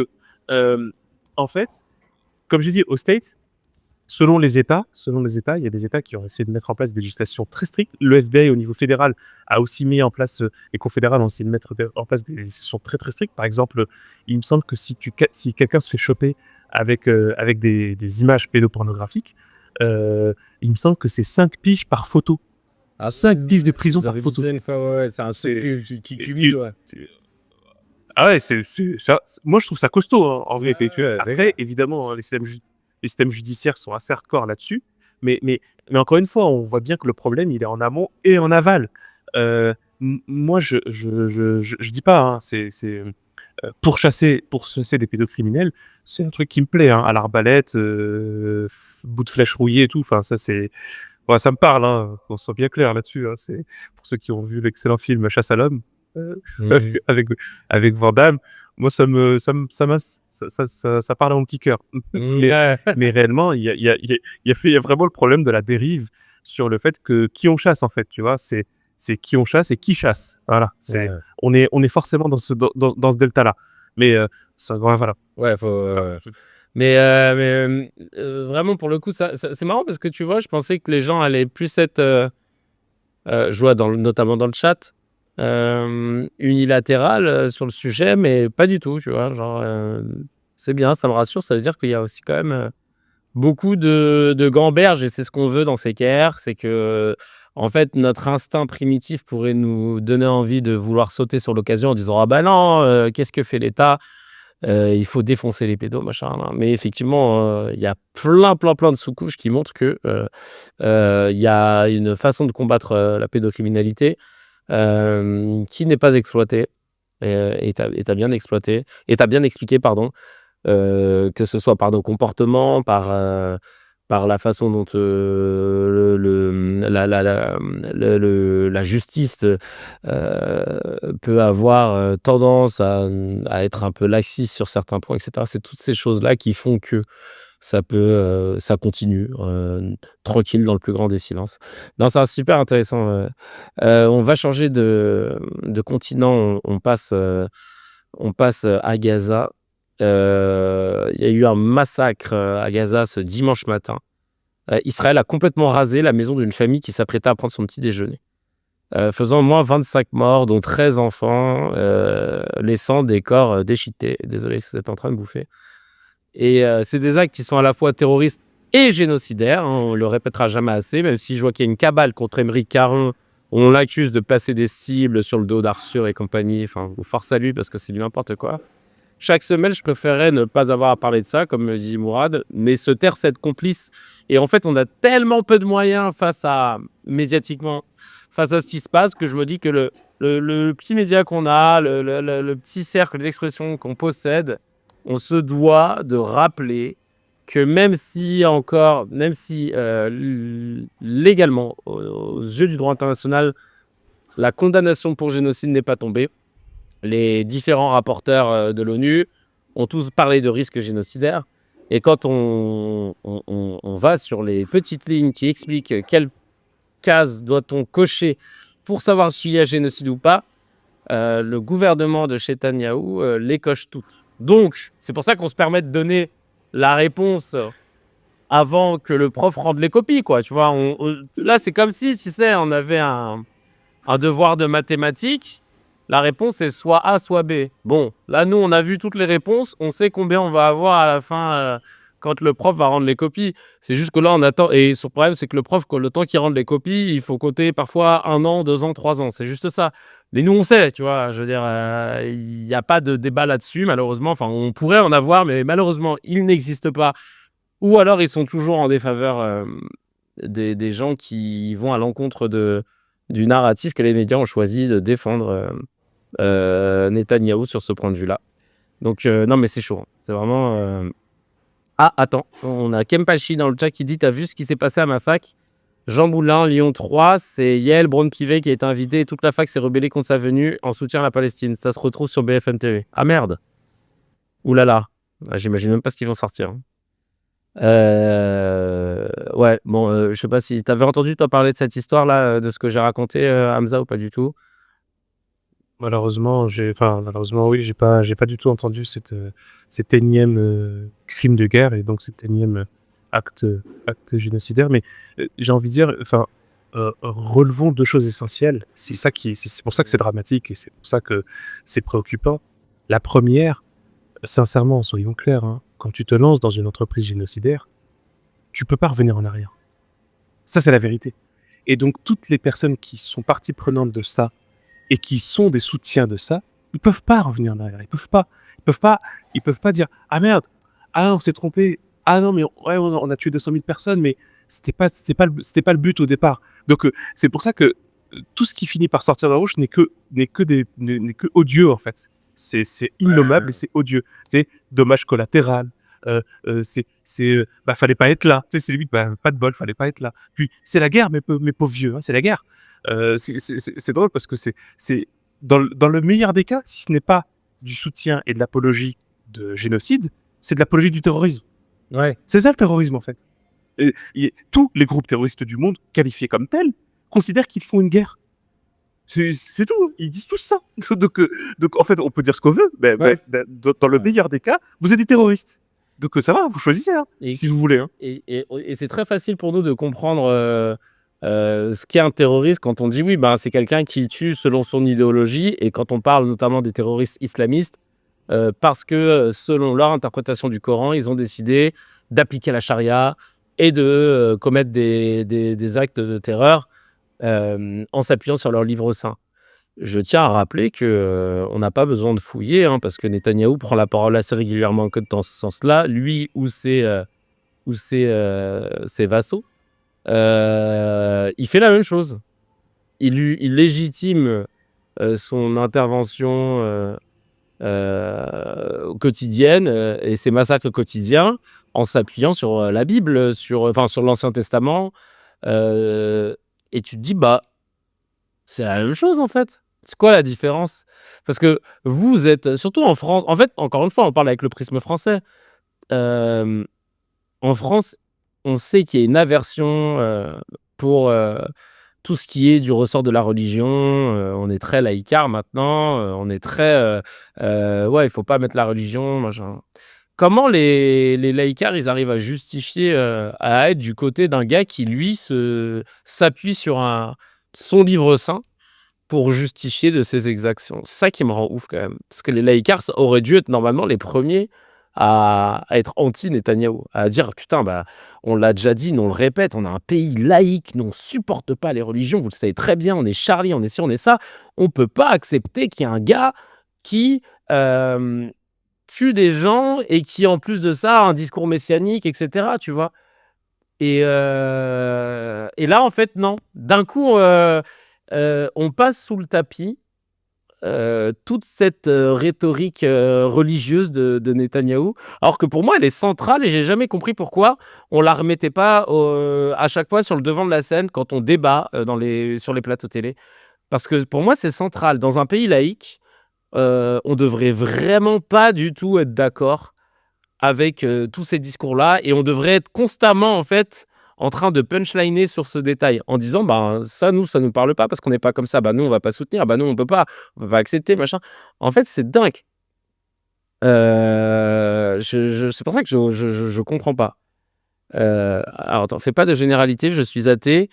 euh, en fait, comme j'ai dit, aux States, selon les États, il y a des États qui ont essayé de mettre en place des législations très strictes. Le FBI au niveau fédéral a aussi mis en place, les confédérales ont essayé de mettre en place des législations très très strictes. Par exemple, il me semble que si quelqu'un se fait choper avec des images pédopornographiques, il me semble que c'est 5 piges par photo. Ah, 5 piges de prison par j'avais photo. dit une fois, ouais, c'est un C'est truc qui et cumule, ouais. ah ouais, moi je trouve ça costaud hein, en vérité. Ouais, Après, évidemment, hein, les systèmes judiciaires sont assez hardcore là-dessus, mais, mais, mais encore une fois, on voit bien que le problème il est en amont et en aval. Moi, je dis pas, hein, pour chasser des pédocriminels, c'est un truc qui me plaît, hein, à l'arbalète, bout de flèche rouillée et tout. Enfin, ça c'est, ouais, ça me parle, hein, qu'on soit bien clair là-dessus. Hein, c'est pour ceux qui ont vu l'excellent film Chasse à l'homme Mhm. avec Van Damme. Moi, ça parle à mon petit cœur. Ouais. Mais réellement, il y a vraiment le problème de la dérive sur le fait que qui on chasse en fait, tu vois, c'est qui on chasse et qui chasse. Voilà, Ouais. on est forcément dans ce delta-là. Mais ouais, voilà. Ouais, faut. Mais vraiment, pour le coup, c'est marrant parce que tu vois, je pensais que les gens allaient plus être. Je vois notamment dans le chat, unilatéral sur le sujet, mais pas du tout, tu vois. Genre, c'est bien, ça me rassure, ça veut dire qu'il y a aussi quand même beaucoup de gamberges et c'est ce qu'on veut dans ces guerres. C'est que, en fait, notre instinct primitif pourrait nous donner envie de vouloir sauter sur l'occasion en disant ah bah non, qu'est-ce que fait l'État? Il faut défoncer les pédos, machin, nan. Mais effectivement, il y a plein de sous-couches qui montrent que, il y a une façon de combattre, la pédocriminalité, qui n'est pas exploitée et tu bien exploité et tu bien expliqué, pardon, que ce soit par nos comportements, par la façon dont, la justice, peut avoir, tendance à être un peu laxiste sur certains points et cetera. C'est toutes ces choses-là qui font que ça continue, tranquille dans le plus grand des silences. Non, c'est super intéressant, on va changer de continent, on passe, à Gaza. Il y a eu un massacre, à Gaza ce dimanche matin. Israël a complètement rasé la maison d'une famille qui s'apprêtait à prendre son petit déjeuner, faisant au moins 25 morts, dont 13 enfants, laissant des corps déchiquetés. Désolé si vous êtes en train de bouffer. Et c'est des actes qui sont à la fois terroristes et génocidaires, hein, on le répétera jamais assez, même si je vois qu'il y a une cabale contre Émeric Caron, où on l'accuse de placer des cibles sur le dos d'Arthur et compagnie, enfin, force à lui parce que c'est du n'importe quoi. Chaque semaine, je préférerais ne pas avoir à parler de ça, comme me dit Mourad, mais se taire, c'est être complice. Et en fait, on a tellement peu de moyens médiatiquement, face à ce qui se passe, que je me dis que le petit média qu'on a, le petit cercle d'expression qu'on possède, on se doit de rappeler que même si légalement, aux yeux du droit international, la condamnation pour génocide n'est pas tombée, les différents rapporteurs de l'ONU ont tous parlé de risque génocidaire. Et quand on va sur les petites lignes qui expliquent quelle case doit-on cocher pour savoir s'il y a génocide ou pas, le gouvernement de Netanyahou les coche toutes. Donc, c'est pour ça qu'on se permet de donner la réponse avant que le prof rende les copies, quoi. Tu vois, là, c'est comme si, tu sais, on avait un devoir de mathématiques. La réponse est soit A, soit B. Bon, là, nous, on a vu toutes les réponses. On sait combien on va avoir à la fin quand le prof va rendre les copies. C'est juste que là, on attend. Et son problème, c'est que le prof, le temps qu'il rende les copies, il faut compter parfois 1 an, 2 ans, 3 ans. C'est juste ça. Mais nous, on sait, tu vois. Je veux dire, il n'y a pas de débat là-dessus, malheureusement. Enfin, on pourrait en avoir, mais malheureusement, il n'existe pas. Ou alors, ils sont toujours en défaveur des gens qui vont à l'encontre du narratif que les médias ont choisi de défendre Netanyahou sur ce point de vue-là. Donc, non, mais c'est chaud. Hein. C'est vraiment... Ah, attends, on a Kempachi dans le chat qui dit « T'as vu ce qui s'est passé à ma fac ? Jean Moulin, Lyon 3, c'est Yael Braun-Pivet qui a été invité et toute la fac s'est rebellée contre sa venue en soutien à la Palestine. Ça se retrouve sur BFM TV. Ah merde. Ouh là là. J'imagine même pas ce qu'ils vont sortir. Hein. Ouais, bon, je sais pas si t'avais entendu toi parler de cette histoire-là, de ce que j'ai raconté, Hamza, ou pas du tout. Malheureusement, oui, j'ai pas du tout entendu cet énième crime de guerre et donc cet énième acte génocidaire. Mais j'ai envie de dire, relevons 2 choses essentielles. C'est pour ça que c'est dramatique et c'est pour ça que c'est préoccupant. La première, sincèrement, soyons clairs, hein, quand tu te lances dans une entreprise génocidaire, tu peux pas revenir en arrière. Ça, c'est la vérité. Et donc, toutes les personnes qui sont partie prenante de ça et qui sont des soutiens de ça, ils peuvent pas revenir en arrière. Ils peuvent pas dire « Ah merde, ah on s'est trompé, ah non mais ouais, on a tué 200 000 personnes, mais c'était pas le but au départ. » Donc c'est pour ça que tout ce qui finit par sortir de la bouche n'est que odieux en fait. C'est innommable et c'est odieux. C'est dommage collatéral. Fallait pas être là. C'est limite, pas de bol, fallait pas être là. Puis c'est la guerre, mes pauvres vieux, hein, c'est la guerre. C'est drôle parce que c'est dans le meilleur des cas, si ce n'est pas du soutien et de l'apologie de génocide, c'est de l'apologie du terrorisme. Ouais. C'est ça le terrorisme en fait. Tous les groupes terroristes du monde, qualifiés comme tels, considèrent qu'ils font une guerre. C'est tout, ils disent tous ça. Donc en fait, on peut dire ce qu'on veut, mais dans le meilleur des cas, vous êtes des terroristes. Donc ça va, vous choisissez, hein, si vous voulez. Hein. Et c'est très facile pour nous de comprendre ce qu'est un terroriste quand on dit oui, c'est quelqu'un qui tue selon son idéologie, et quand on parle notamment des terroristes islamistes, parce que selon leur interprétation du Coran, ils ont décidé d'appliquer la charia et de commettre des actes de terreur en s'appuyant sur leur livre saint. Je tiens à rappeler qu'on n'a pas besoin de fouiller, hein, parce que Netanyahou prend la parole assez régulièrement que dans ce sens-là, lui ou ses vassaux. Il fait la même chose. Il légitime son intervention quotidienne et ses massacres quotidiens en s'appuyant sur la Bible, sur l'Ancien Testament. Et tu te dis, c'est la même chose en fait. C'est quoi la différence? Parce que vous êtes, surtout en France, en fait, encore une fois, on parle avec le prisme français. En France, on sait qu'il y a une aversion pour tout ce qui est du ressort de la religion. On est très laïcard maintenant. On est très... ouais, il ne faut pas mettre la religion, machin. comment les laïcards, ils arrivent à justifier, à être du côté d'un gars qui lui s'appuie sur son livre saint pour justifier de ses exactions. C'est ça qui me rend ouf quand même. Parce que les laïcards auraient dû être normalement les premiers à être anti-Netanyahou, à dire putain, bah, on l'a déjà dit, nous on le répète, on a un pays laïque, nous on supporte pas les religions, vous le savez très bien, on est Charlie, on est ci, on est ça. On peut pas accepter qu'il y ait un gars qui tue des gens et qui en plus de ça a un discours messianique, etc. Tu vois. Et là en fait non. D'un coup, on passe sous le tapis toute cette rhétorique religieuse de Netanyahou, alors que pour moi, elle est centrale et j'ai jamais compris pourquoi on la remettait pas à chaque fois sur le devant de la scène quand on débat sur les plateaux télé. Parce que pour moi, c'est central. Dans un pays laïque, on devrait vraiment pas du tout être d'accord avec tous ces discours-là et on devrait être constamment, en fait, en train de punchliner sur ce détail en disant bah ça nous parle pas parce qu'on n'est pas comme ça, bah nous on va pas soutenir, bah nous on peut pas accepter machin. En fait c'est dingue. C'est pour ça que je comprends pas. Alors attends, fais pas de généralité, je suis athée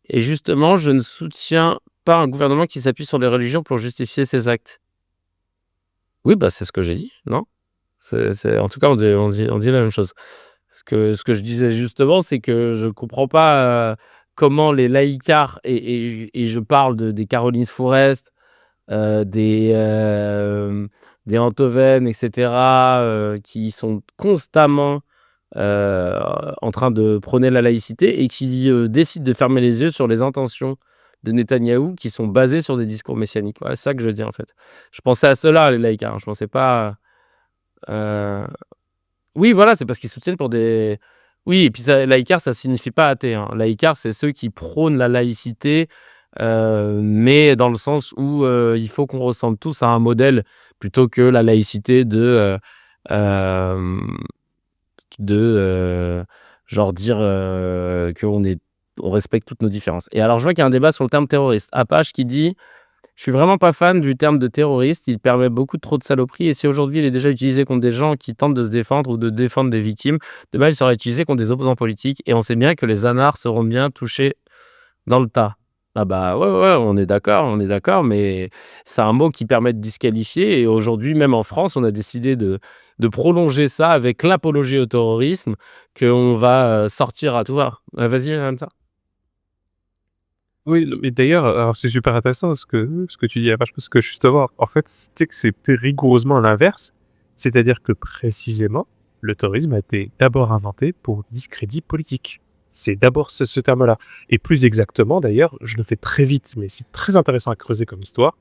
et justement je ne soutiens pas un gouvernement qui s'appuie sur les religions pour justifier ses actes. Oui bah c'est ce que j'ai dit, non? En tout cas on dit la même chose. Ce que je disais justement, c'est que je comprends pas, comment les laïcards et je parle des Caroline Fourest, des Antoven et cetera, qui sont constamment, heu, en train de prôner la laïcité et qui, décident de fermer les yeux sur les intentions de Netanyahou qui sont basées sur des discours messianiques. Voilà, c'est ça que je dis, en fait. Je pensais à ceux-là, les laïcards, je pensais pas, heu oui, voilà, c'est parce qu'ils soutiennent pour des oui et puis ça laïcart, ça signifie pas athée, hein. Laïcart, c'est ceux qui prônent la laïcité, mais dans le sens où, il faut qu'on ressemble tous à un modèle plutôt que la laïcité hem, genre dire, qu'on respecte toutes nos différences et alors je vois qu'il y a un débat sur le terme terroriste. Apache qui dit: je suis vraiment pas fan du terme de terroriste, il permet beaucoup trop de saloperies et si aujourd'hui il est déjà utilisé contre des gens qui tentent de se défendre ou de défendre des victimes, demain il sera utilisé contre des opposants politiques et on sait bien que les anards seront bien touchés dans le tas. Ah bah ouais, ouais, ouais, on est d'accord, mais c'est un mot qui permet de disqualifier et aujourd'hui, même en France, on a décidé de prolonger ça avec l'apologie au terrorisme qu'on va sortir à tout va. Vas-y, Hamza. Oui, mais d'ailleurs, alors c'est super intéressant ce que tu dis, Apache, parce que justement, en fait, c'est que c'est rigoureusement l'inverse. C'est-à-dire que précisément, le terrorisme a été d'abord inventé pour discrédit politique. C'est d'abord ce terme-là. Et plus exactement, d'ailleurs, je le fais très vite, mais c'est très intéressant à creuser comme histoire,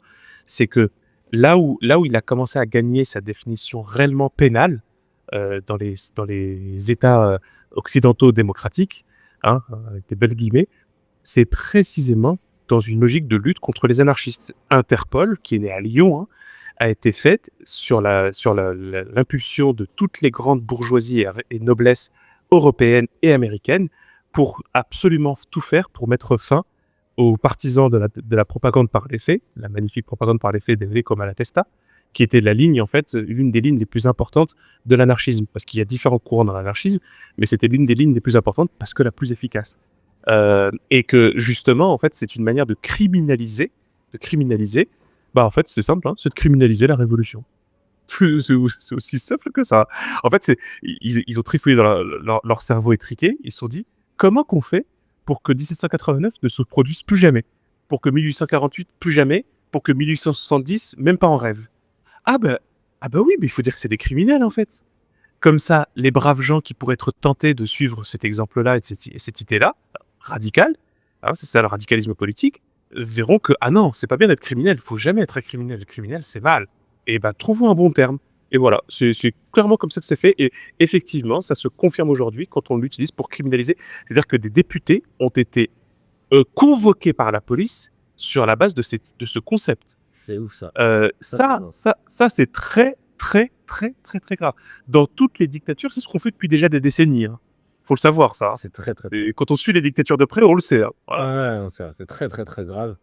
c'est que là où il a commencé à gagner sa définition réellement pénale, dans les États occidentaux démocratiques, hein, avec des belles guillemets, c'est précisément dans une logique de lutte contre les anarchistes. Interpol, qui est né à Lyon, hein, a été faite sur l'impulsion de toutes les grandes bourgeoisies et noblesses européennes et américaines pour absolument tout faire pour mettre fin aux partisans de la propagande par les faits, la magnifique propagande par les faits développer comme Malatesta, qui était la ligne, en fait, l'une des lignes les plus importantes de l'anarchisme, parce qu'il y a différents courants dans l'anarchisme, mais c'était l'une des lignes les plus importantes parce que la plus efficace. Et que justement, en fait, c'est une manière de criminaliser, bah en fait, c'est simple, hein, c'est de criminaliser la révolution. C'est aussi simple que ça. En fait, ils ont trifouillé dans leur cerveau étriqué, ils se sont dit, comment qu'on fait pour que 1789 ne se produise plus jamais? Pour que 1848, plus jamais? Pour que 1870, même pas en rêve? Ah bah, oui, mais il faut dire que c'est des criminels, en fait. Comme ça, les braves gens qui pourraient être tentés de suivre cet exemple-là et cette idée-là, radicale, hein, c'est ça le radicalisme politique, verront que, ah non, c'est pas bien d'être criminel, faut jamais être un criminel, le criminel c'est mal. Et bah, trouvons un bon terme. Et voilà, c'est clairement comme ça que c'est fait, et effectivement, ça se confirme aujourd'hui quand on l'utilise pour criminaliser. C'est-à-dire que des députés ont été convoqués par la police sur la base de ce concept. C'est ouf ça. Ça, c'est très, très, très, très, très grave. Dans toutes les dictatures, c'est ce qu'on fait depuis déjà des décennies, hein. Faut le savoir, ça, hein. C'est très, très, Et quand on suit les dictatures de près, on le sait, hein. Voilà. ouais, non, c'est très, très, très grave.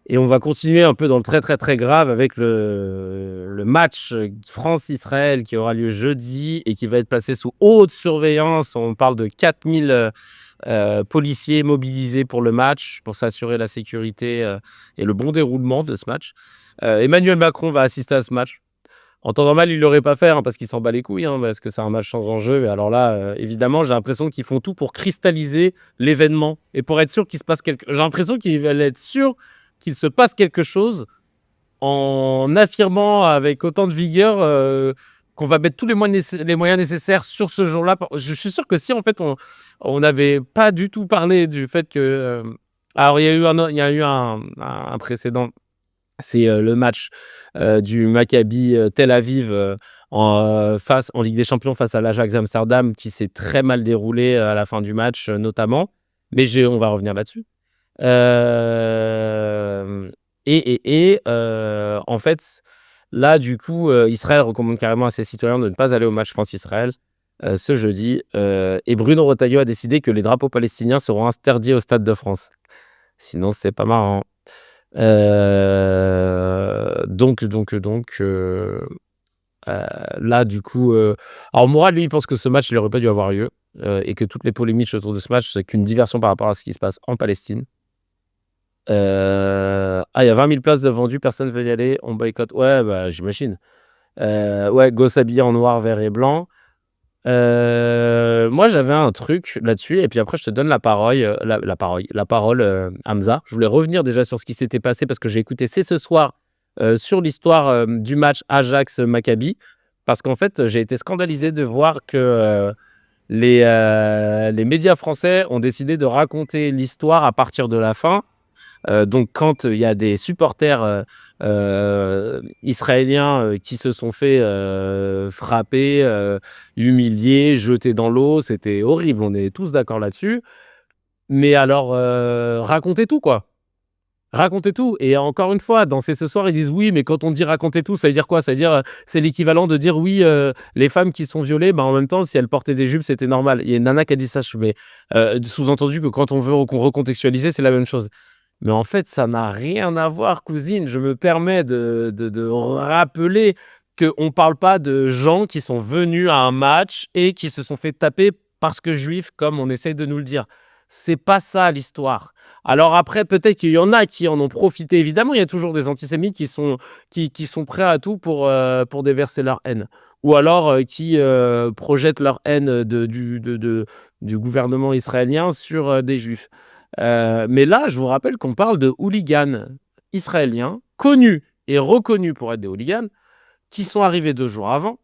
Et on va continuer un peu dans le très, très, très grave avec le match France-Israël qui aura lieu jeudi et qui va être placé sous haute surveillance. On parle de 4000 policiers mobilisés pour le match, pour s'assurer la sécurité et le bon déroulement de ce match. Emmanuel Macron va assister à ce match. En temps normal, il ne l'aurait pas fait parce qu'il s'en bat les couilles, parce que c'est un match sans enjeu. Et alors là, évidemment, j'ai l'impression qu'ils font tout pour cristalliser l'événement et pour être sûr qu'il se passe quelque chose. J'ai l'impression qu'ils veulent être sûrs qu'il se passe quelque chose en affirmant avec autant de vigueur qu'on va mettre tous les moyens nécessaires sur ce jour-là. Je suis sûr que si en fait on n'avait pas du tout parlé du fait que... alors il y a eu un précédent, c'est le match du Maccabi Tel Aviv en Ligue des Champions face à l'Ajax Amsterdam qui s'est très mal déroulé à la fin du match notamment. Mais on va revenir là-dessus. En fait, là, du coup, Israël recommande carrément à ses citoyens de ne pas aller au match France-Israël ce jeudi. Et Bruno Retailleau a décidé que les drapeaux palestiniens seront interdits au Stade de France. Sinon, c'est pas marrant. Là, du coup... alors, Mourad, lui, il pense que ce match, il n'aurait pas dû avoir lieu. Et que toutes les polémiques autour de ce match, c'est qu'une diversion par rapport à ce qui se passe en Palestine. Il y a 20 000 places de vendues, personne ne veut y aller, on boycotte. Ouais, bah, j'imagine. Ouais, go s'habiller en noir, vert et blanc. Moi, j'avais un truc là-dessus, et puis après, je te donne la parole, Hamza. Je voulais revenir déjà sur ce qui s'était passé parce que j'ai écouté C'est ce soir sur l'histoire du match Ajax-Maccabi, parce qu'en fait, j'ai été scandalisé de voir que les médias français ont décidé de raconter l'histoire à partir de la fin. Donc, quand il y a des supporters israéliens qui se sont fait frapper, humilier, jeter dans l'eau, c'était horrible. On est tous d'accord là-dessus. Mais alors, racontez tout, quoi. Racontez tout. Et encore une fois, dans C'est ce soir, ils disent oui, mais quand on dit racontez tout, ça veut dire quoi? Ça veut dire, c'est l'équivalent de dire oui, les femmes qui sont violées, en même temps, si elles portaient des jupes, c'était normal. Il y a une nana qui a dit ça, mais sous-entendu que quand on veut recontextualiser, c'est la même chose. Mais en fait, ça n'a rien à voir, cousine. Je me permets de rappeler qu'on ne parle pas de gens qui sont venus à un match et qui se sont fait taper parce que juifs, comme on essaye de nous le dire. C'est pas ça l'histoire. Alors après, peut-être qu'il y en a qui en ont profité. Évidemment, il y a toujours des antisémites qui sont prêts à tout pour déverser leur haine. Ou alors qui projettent leur haine du gouvernement israélien sur des juifs. Mais là, je vous rappelle qu'on parle de hooligans israéliens, connus et reconnus pour être des hooligans, qui sont arrivés 2 jours avant,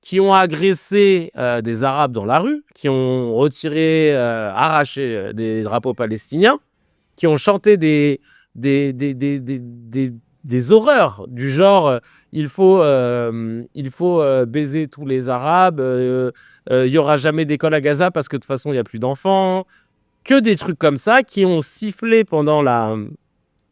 qui ont agressé des Arabes dans la rue, qui ont retiré, arraché des drapeaux palestiniens, qui ont chanté des horreurs du genre il faut baiser tous les Arabes, il n'y aura jamais d'école à Gaza parce que de toute façon il n'y a plus d'enfants. Que des trucs comme ça qui ont sifflé pendant la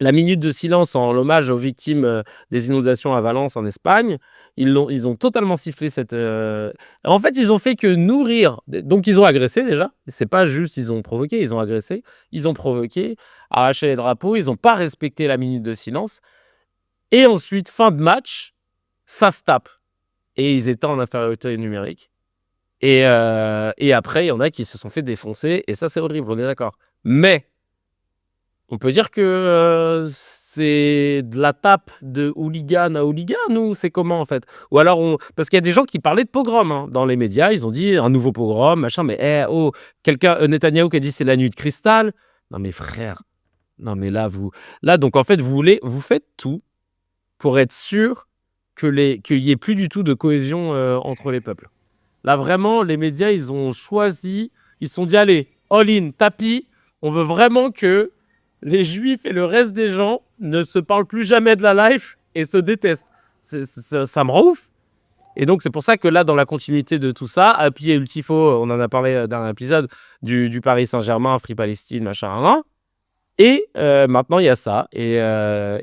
minute de silence en hommage aux victimes des inondations à Valence en Espagne. Ils ont totalement sifflé cette... En fait, ils ont fait que nourrir... Donc, ils ont agressé déjà. C'est pas juste ils ont provoqué, ils ont agressé. Ils ont provoqué, arraché les drapeaux. Ils n'ont pas respecté la minute de silence. Et ensuite, fin de match, ça se tape. Et ils étaient en infériorité numérique. Et après, il y en a qui se sont fait défoncer. Et ça, c'est horrible, on est d'accord. Mais on peut dire que c'est de la tape de hooligan à hooligan ou c'est comment en fait? Ou alors, parce qu'il y a des gens qui parlaient de pogrom dans les médias. Ils ont dit un nouveau pogrom, machin. Mais Netanyahou qui a dit c'est la nuit de cristal. Non mais frère, non mais là, donc en fait, vous faites tout pour être sûr qu'il n'y ait plus du tout de cohésion entre les peuples. Là, vraiment, les médias, ils ont choisi, ils se sont dit, allez, all-in, tapis, on veut vraiment que les juifs et le reste des gens ne se parlent plus jamais de la life et se détestent. Ça me rend ouf. Et donc, c'est pour ça que là, dans la continuité de tout ça, Happy et Ultifo, on en a parlé dans un épisode, du Paris Saint-Germain, Free Palestine, machin. Et maintenant, il y a ça. Et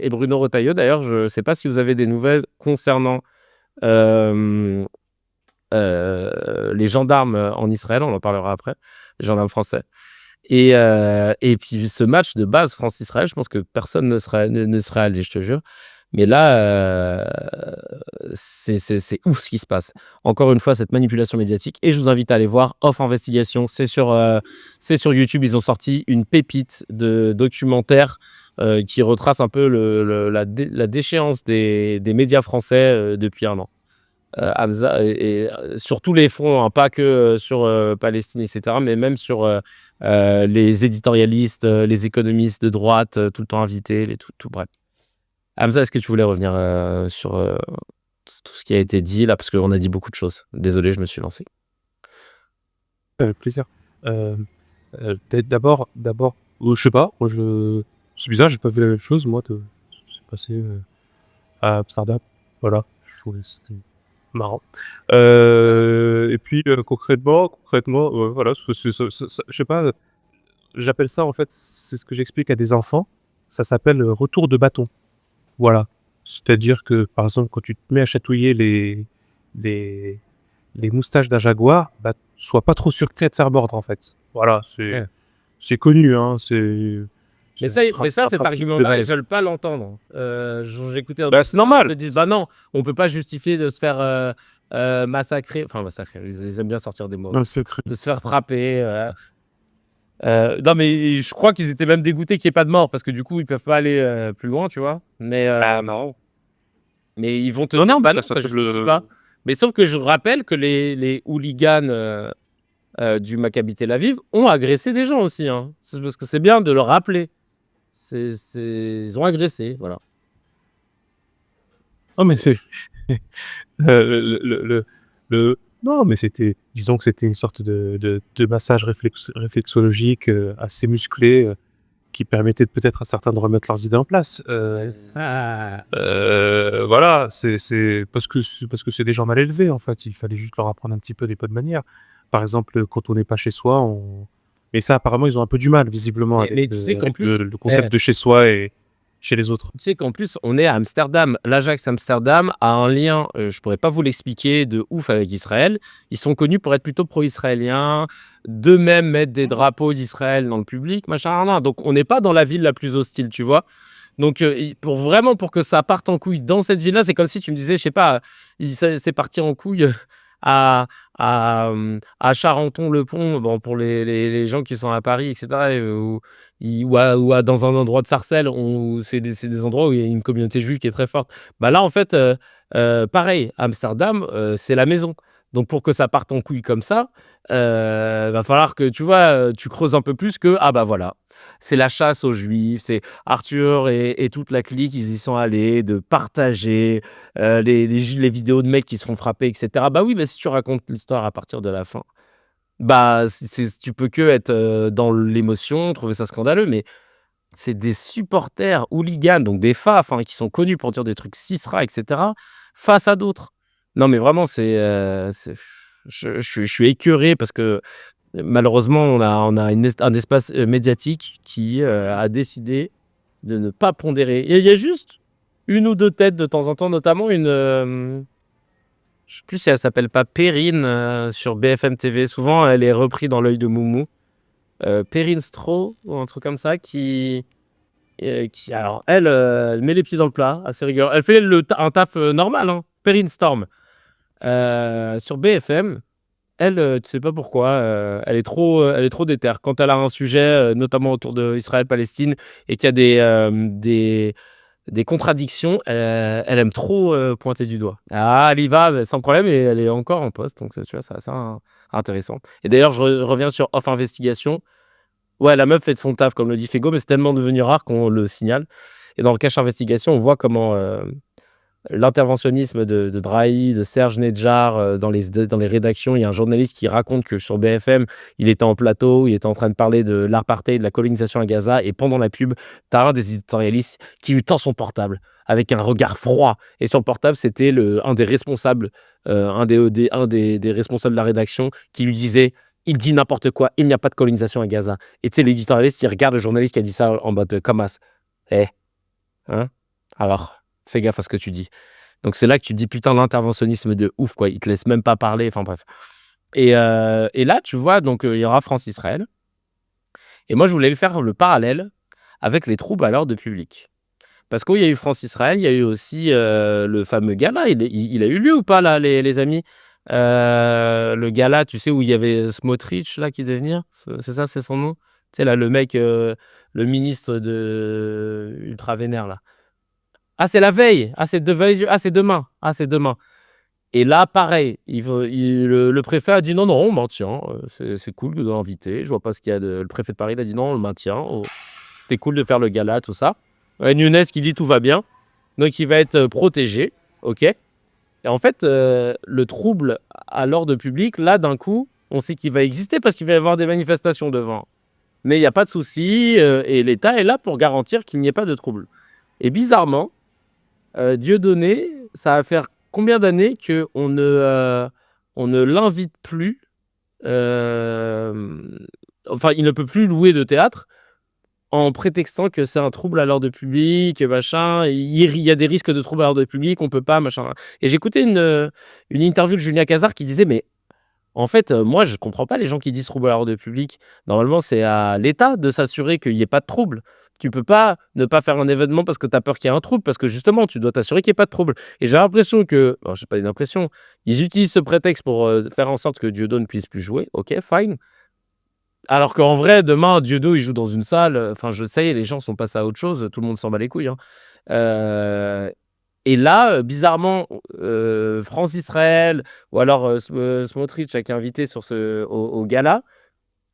Bruno Retailleau, d'ailleurs, je ne sais pas si vous avez des nouvelles concernant les gendarmes en Israël, on en parlera après, les gendarmes français. Et puis ce match de base France-Israël, je pense que personne ne serait allé, je te jure. Mais là, c'est ouf ce qui se passe. Encore une fois, cette manipulation médiatique. Et je vous invite à aller voir Off Investigation. C'est sur YouTube. Ils ont sorti une pépite de documentaire qui retrace un peu la déchéance des médias français depuis un an. Hamza, sur tous les fronts, hein, pas que sur Palestine, etc., mais même sur les éditorialistes, les économistes de droite, tout le temps invités, tout bref. Hamza, est-ce que tu voulais revenir sur tout ce qui a été dit là, parce qu'on a dit beaucoup de choses. Désolé, je me suis lancé. Avec plaisir. Peut-être d'abord, je sais pas, c'est bizarre, j'ai pas vu la même chose, moi, c'est passé à Amsterdam, voilà, je trouvais que c'était marrant. Et puis, concrètement, voilà, je sais pas, j'appelle ça, en fait, c'est ce que j'explique à des enfants, ça s'appelle retour de bâton. Voilà. C'est-à-dire que, par exemple, quand tu te mets à chatouiller les moustaches d'un jaguar, bah, sois pas trop surpris de faire mordre, en fait. Voilà, Ouais. c'est connu, hein, Mais c'est ça, cet principe de argument-là, ils base. veulent pas l'entendre. J'écoutais Bah, c'est normal. ils disent, bah non, on peut pas justifier de se faire massacrer. Enfin, massacrer, ils aiment bien sortir des mots. Non, c'est très... De se faire frapper. Non, mais je crois qu'ils étaient même dégoûtés qu'il n'y ait pas de mort, parce que du coup, ils peuvent pas aller plus loin, tu vois. Mais marrant. ils vont te Non, dire, non, bah ça non, ça s'appelle justifie pas. Mais sauf que je rappelle que les hooligans du Maccabi Tel Aviv ont agressé des gens aussi, hein. C'est parce que c'est bien de le rappeler. Ils ont agressé, voilà. Non, mais c'est... Non, mais disons que c'était une sorte de massage réflexologique assez musclé qui permettait peut-être à certains de remettre leurs idées en place. Voilà, c'est parce que c'est des gens mal élevés, en fait. Il fallait juste leur apprendre un petit peu des bonnes manières. Par exemple, quand on n'est pas chez soi, mais ça, apparemment, ils ont un peu du mal, visiblement, Mais tu sais qu'en avec plus, le concept de chez soi et chez les autres. tu sais qu'en plus, on est à Amsterdam. L'Ajax Amsterdam a un lien, je pourrais pas vous l'expliquer, de ouf avec Israël. Ils sont connus pour être plutôt pro-israéliens, d'eux-mêmes mettre des drapeaux d'Israël dans le public, machin. Nan. Donc, on n'est pas dans la ville la plus hostile, tu vois. Donc, pour que ça parte en couille dans cette ville-là, c'est comme si tu me disais, je sais pas, c'est parti en couille à, à Charenton-le-Pont, bon, pour les gens qui sont à Paris, etc., dans un endroit de Sarcelles, c'est des endroits où il y a une communauté juive qui est très forte. Bah là, en fait, pareil, Amsterdam, c'est la maison. Donc, pour que ça parte en couille comme ça, va falloir que, tu vois, tu creuses un peu plus que, ah bah voilà, c'est la chasse aux juifs, c'est Arthur et toute la clique, ils y sont allés, de partager les vidéos de mecs qui se font frapper, etc. Bah oui, mais si tu racontes l'histoire à partir de la fin, bah tu peux que être dans l'émotion, trouver ça scandaleux, mais c'est des supporters hooligans, donc des faf, hein, qui sont connus pour dire des trucs cisra, etc., face à d'autres. Non, mais vraiment, je suis écœuré parce que malheureusement, on a un espace médiatique qui a décidé de ne pas pondérer. Et il y a juste une ou deux têtes de temps en temps, notamment je sais plus si elle s'appelle pas Perrine sur BFM TV. Souvent, elle est reprise dans l'œil de Moumou. Perrine Stroh, ou un truc comme ça, alors, elle met les pieds dans le plat, assez rigolo. Elle fait un taf normal, hein. Perrine Storm. Sur BFM, elle, tu sais pas pourquoi, elle est trop déter. Quand elle a un sujet, notamment autour de Israël-Palestine, et qu'il y a des contradictions, elle aime trop pointer du doigt. Ah, elle y va sans problème et elle est encore en poste, donc tu vois, c'est assez intéressant. Et d'ailleurs, je reviens sur Off Investigation. Ouais, la meuf fait de son taf, comme le dit Fego, mais c'est tellement devenu rare qu'on le signale. Et dans le Cache Investigation, on voit comment l'interventionnisme de Drahi, de Serge Nedjar dans les rédactions. Il y a un journaliste qui raconte que sur BFM, il était en plateau, il était en train de parler de l'apartheid, de la colonisation à Gaza, et pendant la pub, t'as un des éditorialistes qui lui tend son portable avec un regard froid. Et sur le portable, c'était un des responsables, un des responsables de la rédaction qui lui disait: il dit n'importe quoi, il n'y a pas de colonisation à Gaza. Et tu sais, l'éditorialiste, il regarde le journaliste qui a dit ça en mode Kamas. Hein? Alors, fais gaffe à ce que tu dis. Donc c'est là que tu te dis putain, l'interventionnisme de ouf, quoi. Il te laisse même pas parler, enfin bref. Et là, tu vois, donc il y aura France-Israël. Et moi, je voulais faire le parallèle avec les troubles à l'ordre public. Parce qu'il y a eu France Israël, il y a eu aussi le fameux gala. Il a eu lieu ou pas, là, les amis? Le gala, tu sais, où il y avait Smotrich, là, qui devait venir. C'est ça, c'est son nom? Tu sais, là, le mec, le ministre de ultra vénère, là. Ah, c'est la veille. Ah, c'est c'est demain. Ah, c'est demain. Et là, pareil, le préfet a dit non, on maintient. C'est cool de l'inviter. Je vois pas ce qu'il y a de. Le préfet de Paris il a dit non, on le maintient. Oh, c'est cool de faire le gala, tout ça. Nunez qui dit tout va bien. Donc, il va être protégé. OK. Et en fait, le trouble à l'ordre public, là, d'un coup, on sait qu'il va exister parce qu'il va y avoir des manifestations devant. Mais il n'y a pas de souci. Et l'État est là pour garantir qu'il n'y ait pas de trouble. Et bizarrement, Dieudonné, ça va faire combien d'années qu'on ne l'invite plus, enfin, il ne peut plus louer de théâtre en prétextant que c'est un trouble à l'ordre public, machin. Il y a des risques de trouble à l'ordre public, on peut pas, machin. Et j'écoutais une interview de Julien Cazard qui disait, mais en fait, moi, je comprends pas les gens qui disent trouble à l'ordre public. Normalement, c'est à l'État de s'assurer qu'il n'y ait pas de trouble. Tu peux pas ne pas faire un événement parce que tu as peur qu'il y ait un trouble, parce que justement, tu dois t'assurer qu'il n'y ait pas de trouble. Et j'ai l'impression que, alors, j'ai pas une impression, ils utilisent ce prétexte pour faire en sorte que Dieudo ne puisse plus jouer. Ok, fine. Alors qu'en vrai, demain, Dieudo, il joue dans une salle. Enfin, je sais, les gens sont passés à autre chose. Tout le monde s'en bat les couilles. Hein. Et là, bizarrement, France-Israël, ou alors Smotrich qui est invité au gala.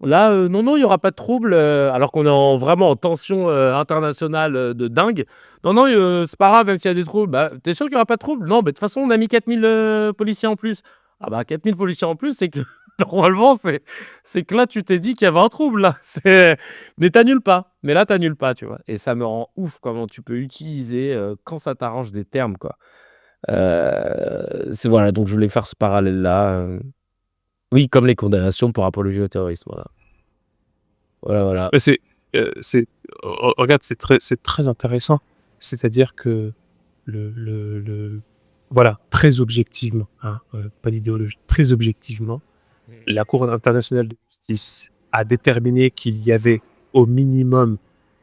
Là, non, il n'y aura pas de trouble, alors qu'on est vraiment en tension internationale de dingue. Non, c'est pas grave, même s'il y a des troubles. Bah, t'es sûr qu'il n'y aura pas de trouble? Non, mais de toute façon, on a mis 4000 policiers en plus. Ah bah, 4000 policiers en plus, c'est que normalement, c'est que là, tu t'es dit qu'il y avait un trouble, là. Mais t'annules pas. Mais là, t'annules pas, tu vois. Et ça me rend ouf comment tu peux utiliser, quand ça t'arrange, des termes, quoi. Voilà, donc je voulais faire ce parallèle-là. Oui, comme les condamnations pour apologie au terrorisme, voilà. Voilà. Mais regarde, c'est très intéressant. C'est-à-dire que voilà, très objectivement, hein, pas d'idéologie, très objectivement, la Cour internationale de justice a déterminé qu'il y avait au minimum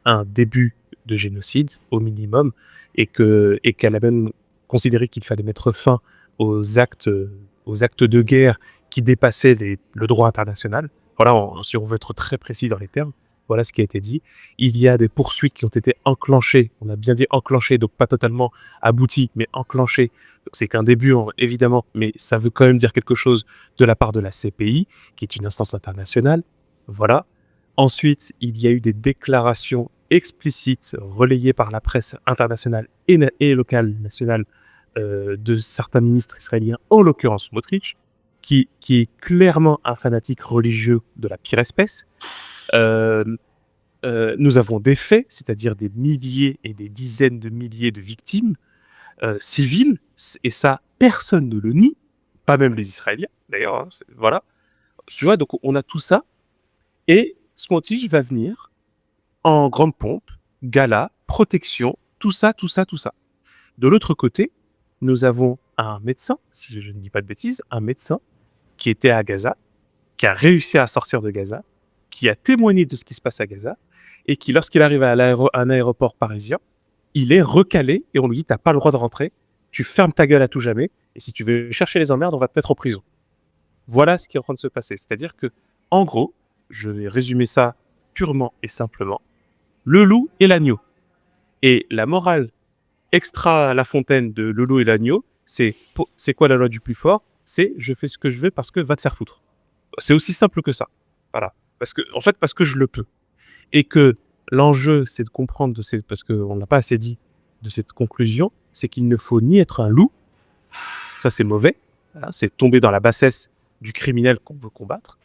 un début de génocide, au minimum, et qu'elle a même considéré qu'il fallait mettre fin aux actes de guerre qui dépassaient le droit international. Voilà, si on veut être très précis dans les termes, voilà ce qui a été dit. Il y a des poursuites qui ont été enclenchées, on a bien dit enclenchées, donc pas totalement abouties, mais enclenchées. C'est qu'un début, évidemment, mais ça veut quand même dire quelque chose de la part de la CPI, qui est une instance internationale. Voilà. Ensuite, il y a eu des déclarations explicites relayées par la presse internationale et locale, nationale, de certains ministres israéliens, en l'occurrence Smotrich, qui est clairement un fanatique religieux de la pire espèce. Nous avons des faits, c'est-à-dire des milliers et des dizaines de milliers de victimes civiles, et ça, personne ne le nie, pas même les Israéliens, d'ailleurs. Hein, voilà. Tu vois, donc on a tout ça, et Smotrich va venir en grande pompe, gala, protection, tout ça. De l'autre côté, nous avons un médecin, si je ne dis pas de bêtises, un médecin qui était à Gaza, qui a réussi à sortir de Gaza, qui a témoigné de ce qui se passe à Gaza, et qui, lorsqu'il arrive à un aéroport parisien, il est recalé, et on lui dit, t'as pas le droit de rentrer, tu fermes ta gueule à tout jamais, et si tu veux chercher les emmerdes, on va te mettre en prison. Voilà ce qui est en train de se passer. C'est-à-dire que, en gros, je vais résumer ça purement et simplement, le loup et l'agneau. Et la morale extra La Fontaine de le loup et l'agneau, c'est quoi la loi du plus fort? C'est je fais ce que je veux parce que va te faire foutre. C'est aussi simple que ça. Voilà. Parce que je le peux. Et que l'enjeu, c'est de comprendre, parce qu'on n'a pas assez dit de cette conclusion, c'est qu'il ne faut ni être un loup, ça c'est mauvais, hein, c'est tomber dans la bassesse du criminel qu'on veut combattre,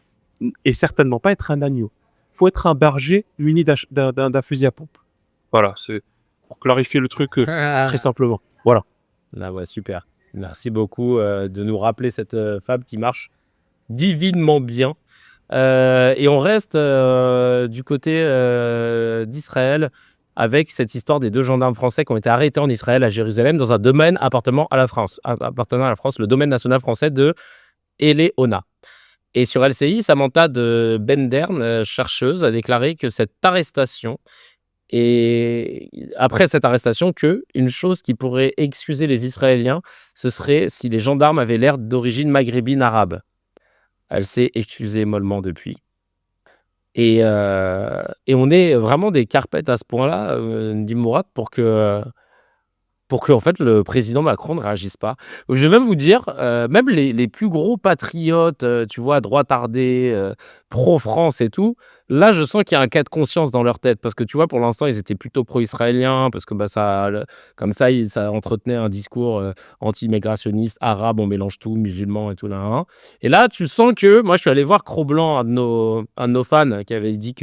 et certainement pas être un agneau. Il faut être un berger muni d'un fusil à pompe. Voilà, c'est pour clarifier le truc très simplement. Voilà. Là, ouais, super. Merci beaucoup de nous rappeler cette fable qui marche divinement bien. Et on reste du côté d'Israël avec cette histoire des 2 gendarmes français qui ont été arrêtés en Israël, à Jérusalem, dans un domaine appartenant à la France, le domaine national français de Eleona. Et sur LCI, Samantha de Bendern, chercheuse, a déclaré que cette arrestation et après cette arrestation, qu'une chose qui pourrait excuser les Israéliens, ce serait si les gendarmes avaient l'air d'origine maghrébine arabe. Elle s'est excusée mollement depuis et on est vraiment des carpettes à ce point-là, Ndim Mourad, pour que en fait, le président Macron ne réagisse pas. Je vais même vous dire, même les plus gros patriotes, tu vois, droitardés, pro-France et tout, là, je sens qu'il y a un cas de conscience dans leur tête parce que, tu vois, pour l'instant, ils étaient plutôt pro-israéliens parce que, bah, comme ça, ça entretenait un discours, anti-immigrationniste, arabe, on mélange tout, musulman et tout, là, hein. Et là, tu sens que moi, je suis allé voir Cro-Blanc, un de nos fans qui avait dit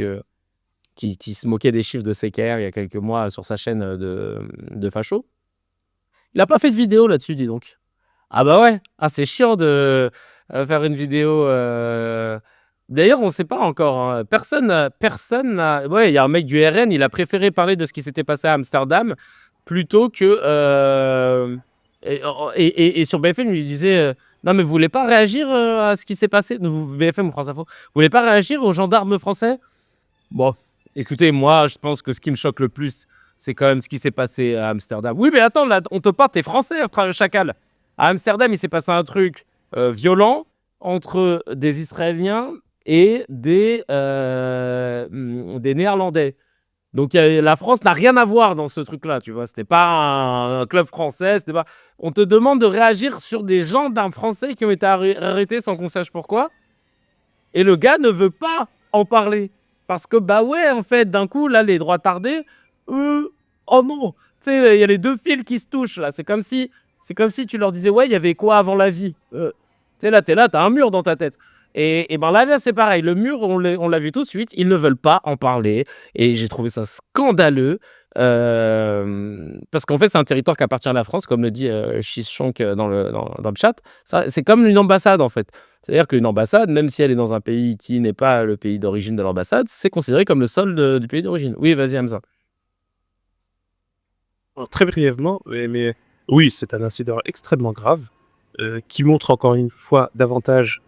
qui se moquait des chiffres de CKR il y a quelques mois sur sa chaîne, de facho. Il a pas fait de vidéo là-dessus, dis donc. Ah bah ouais, ah c'est chiant de, faire une vidéo, d'ailleurs on sait pas encore, hein, personne n'a ouais, il y a un mec du RN, il a préféré parler de ce qui s'était passé à Amsterdam plutôt que, et sur BFM, il lui disait, «Non mais vous voulez pas réagir, à ce qui s'est passé?» BFM ou France Info. «Vous voulez pas réagir aux gendarmes français?» Bon, écoutez, moi, je pense que ce qui me choque le plus, c'est quand même ce qui s'est passé à Amsterdam. Oui, mais attends, là, on te parle, t'es français, chacal. À Amsterdam, il s'est passé un truc violent entre des Israéliens et des Néerlandais. Donc la France n'a rien à voir dans ce truc-là, tu vois. C'était pas un club français, c'était pas. On te demande de réagir sur des gens d'un Français qui ont été arrêtés sans qu'on sache pourquoi. Et le gars ne veut pas en parler. Parce que, bah ouais, en fait, d'un coup, là, les droits tardés, oh non, tu sais, il y a les deux fils qui se touchent, là. C'est comme si tu leur disais, ouais, il y avait quoi avant la vie? T'es là, t'as un mur dans ta tête. Et ben là, c'est pareil. Le mur, on l'a vu tout de suite, ils ne veulent pas en parler. Et j'ai trouvé ça scandaleux. Parce qu'en fait, c'est un territoire qui appartient à la France, comme le dit Shishonk dans le chat. Ça, c'est comme une ambassade, en fait. C'est-à-dire qu'une ambassade, même si elle est dans un pays qui n'est pas le pays d'origine de l'ambassade, c'est considéré comme le sol du pays d'origine. Oui, vas-y, Hamza. Alors, très brièvement, mais oui, c'est un incident extrêmement grave qui montre encore une fois davantage,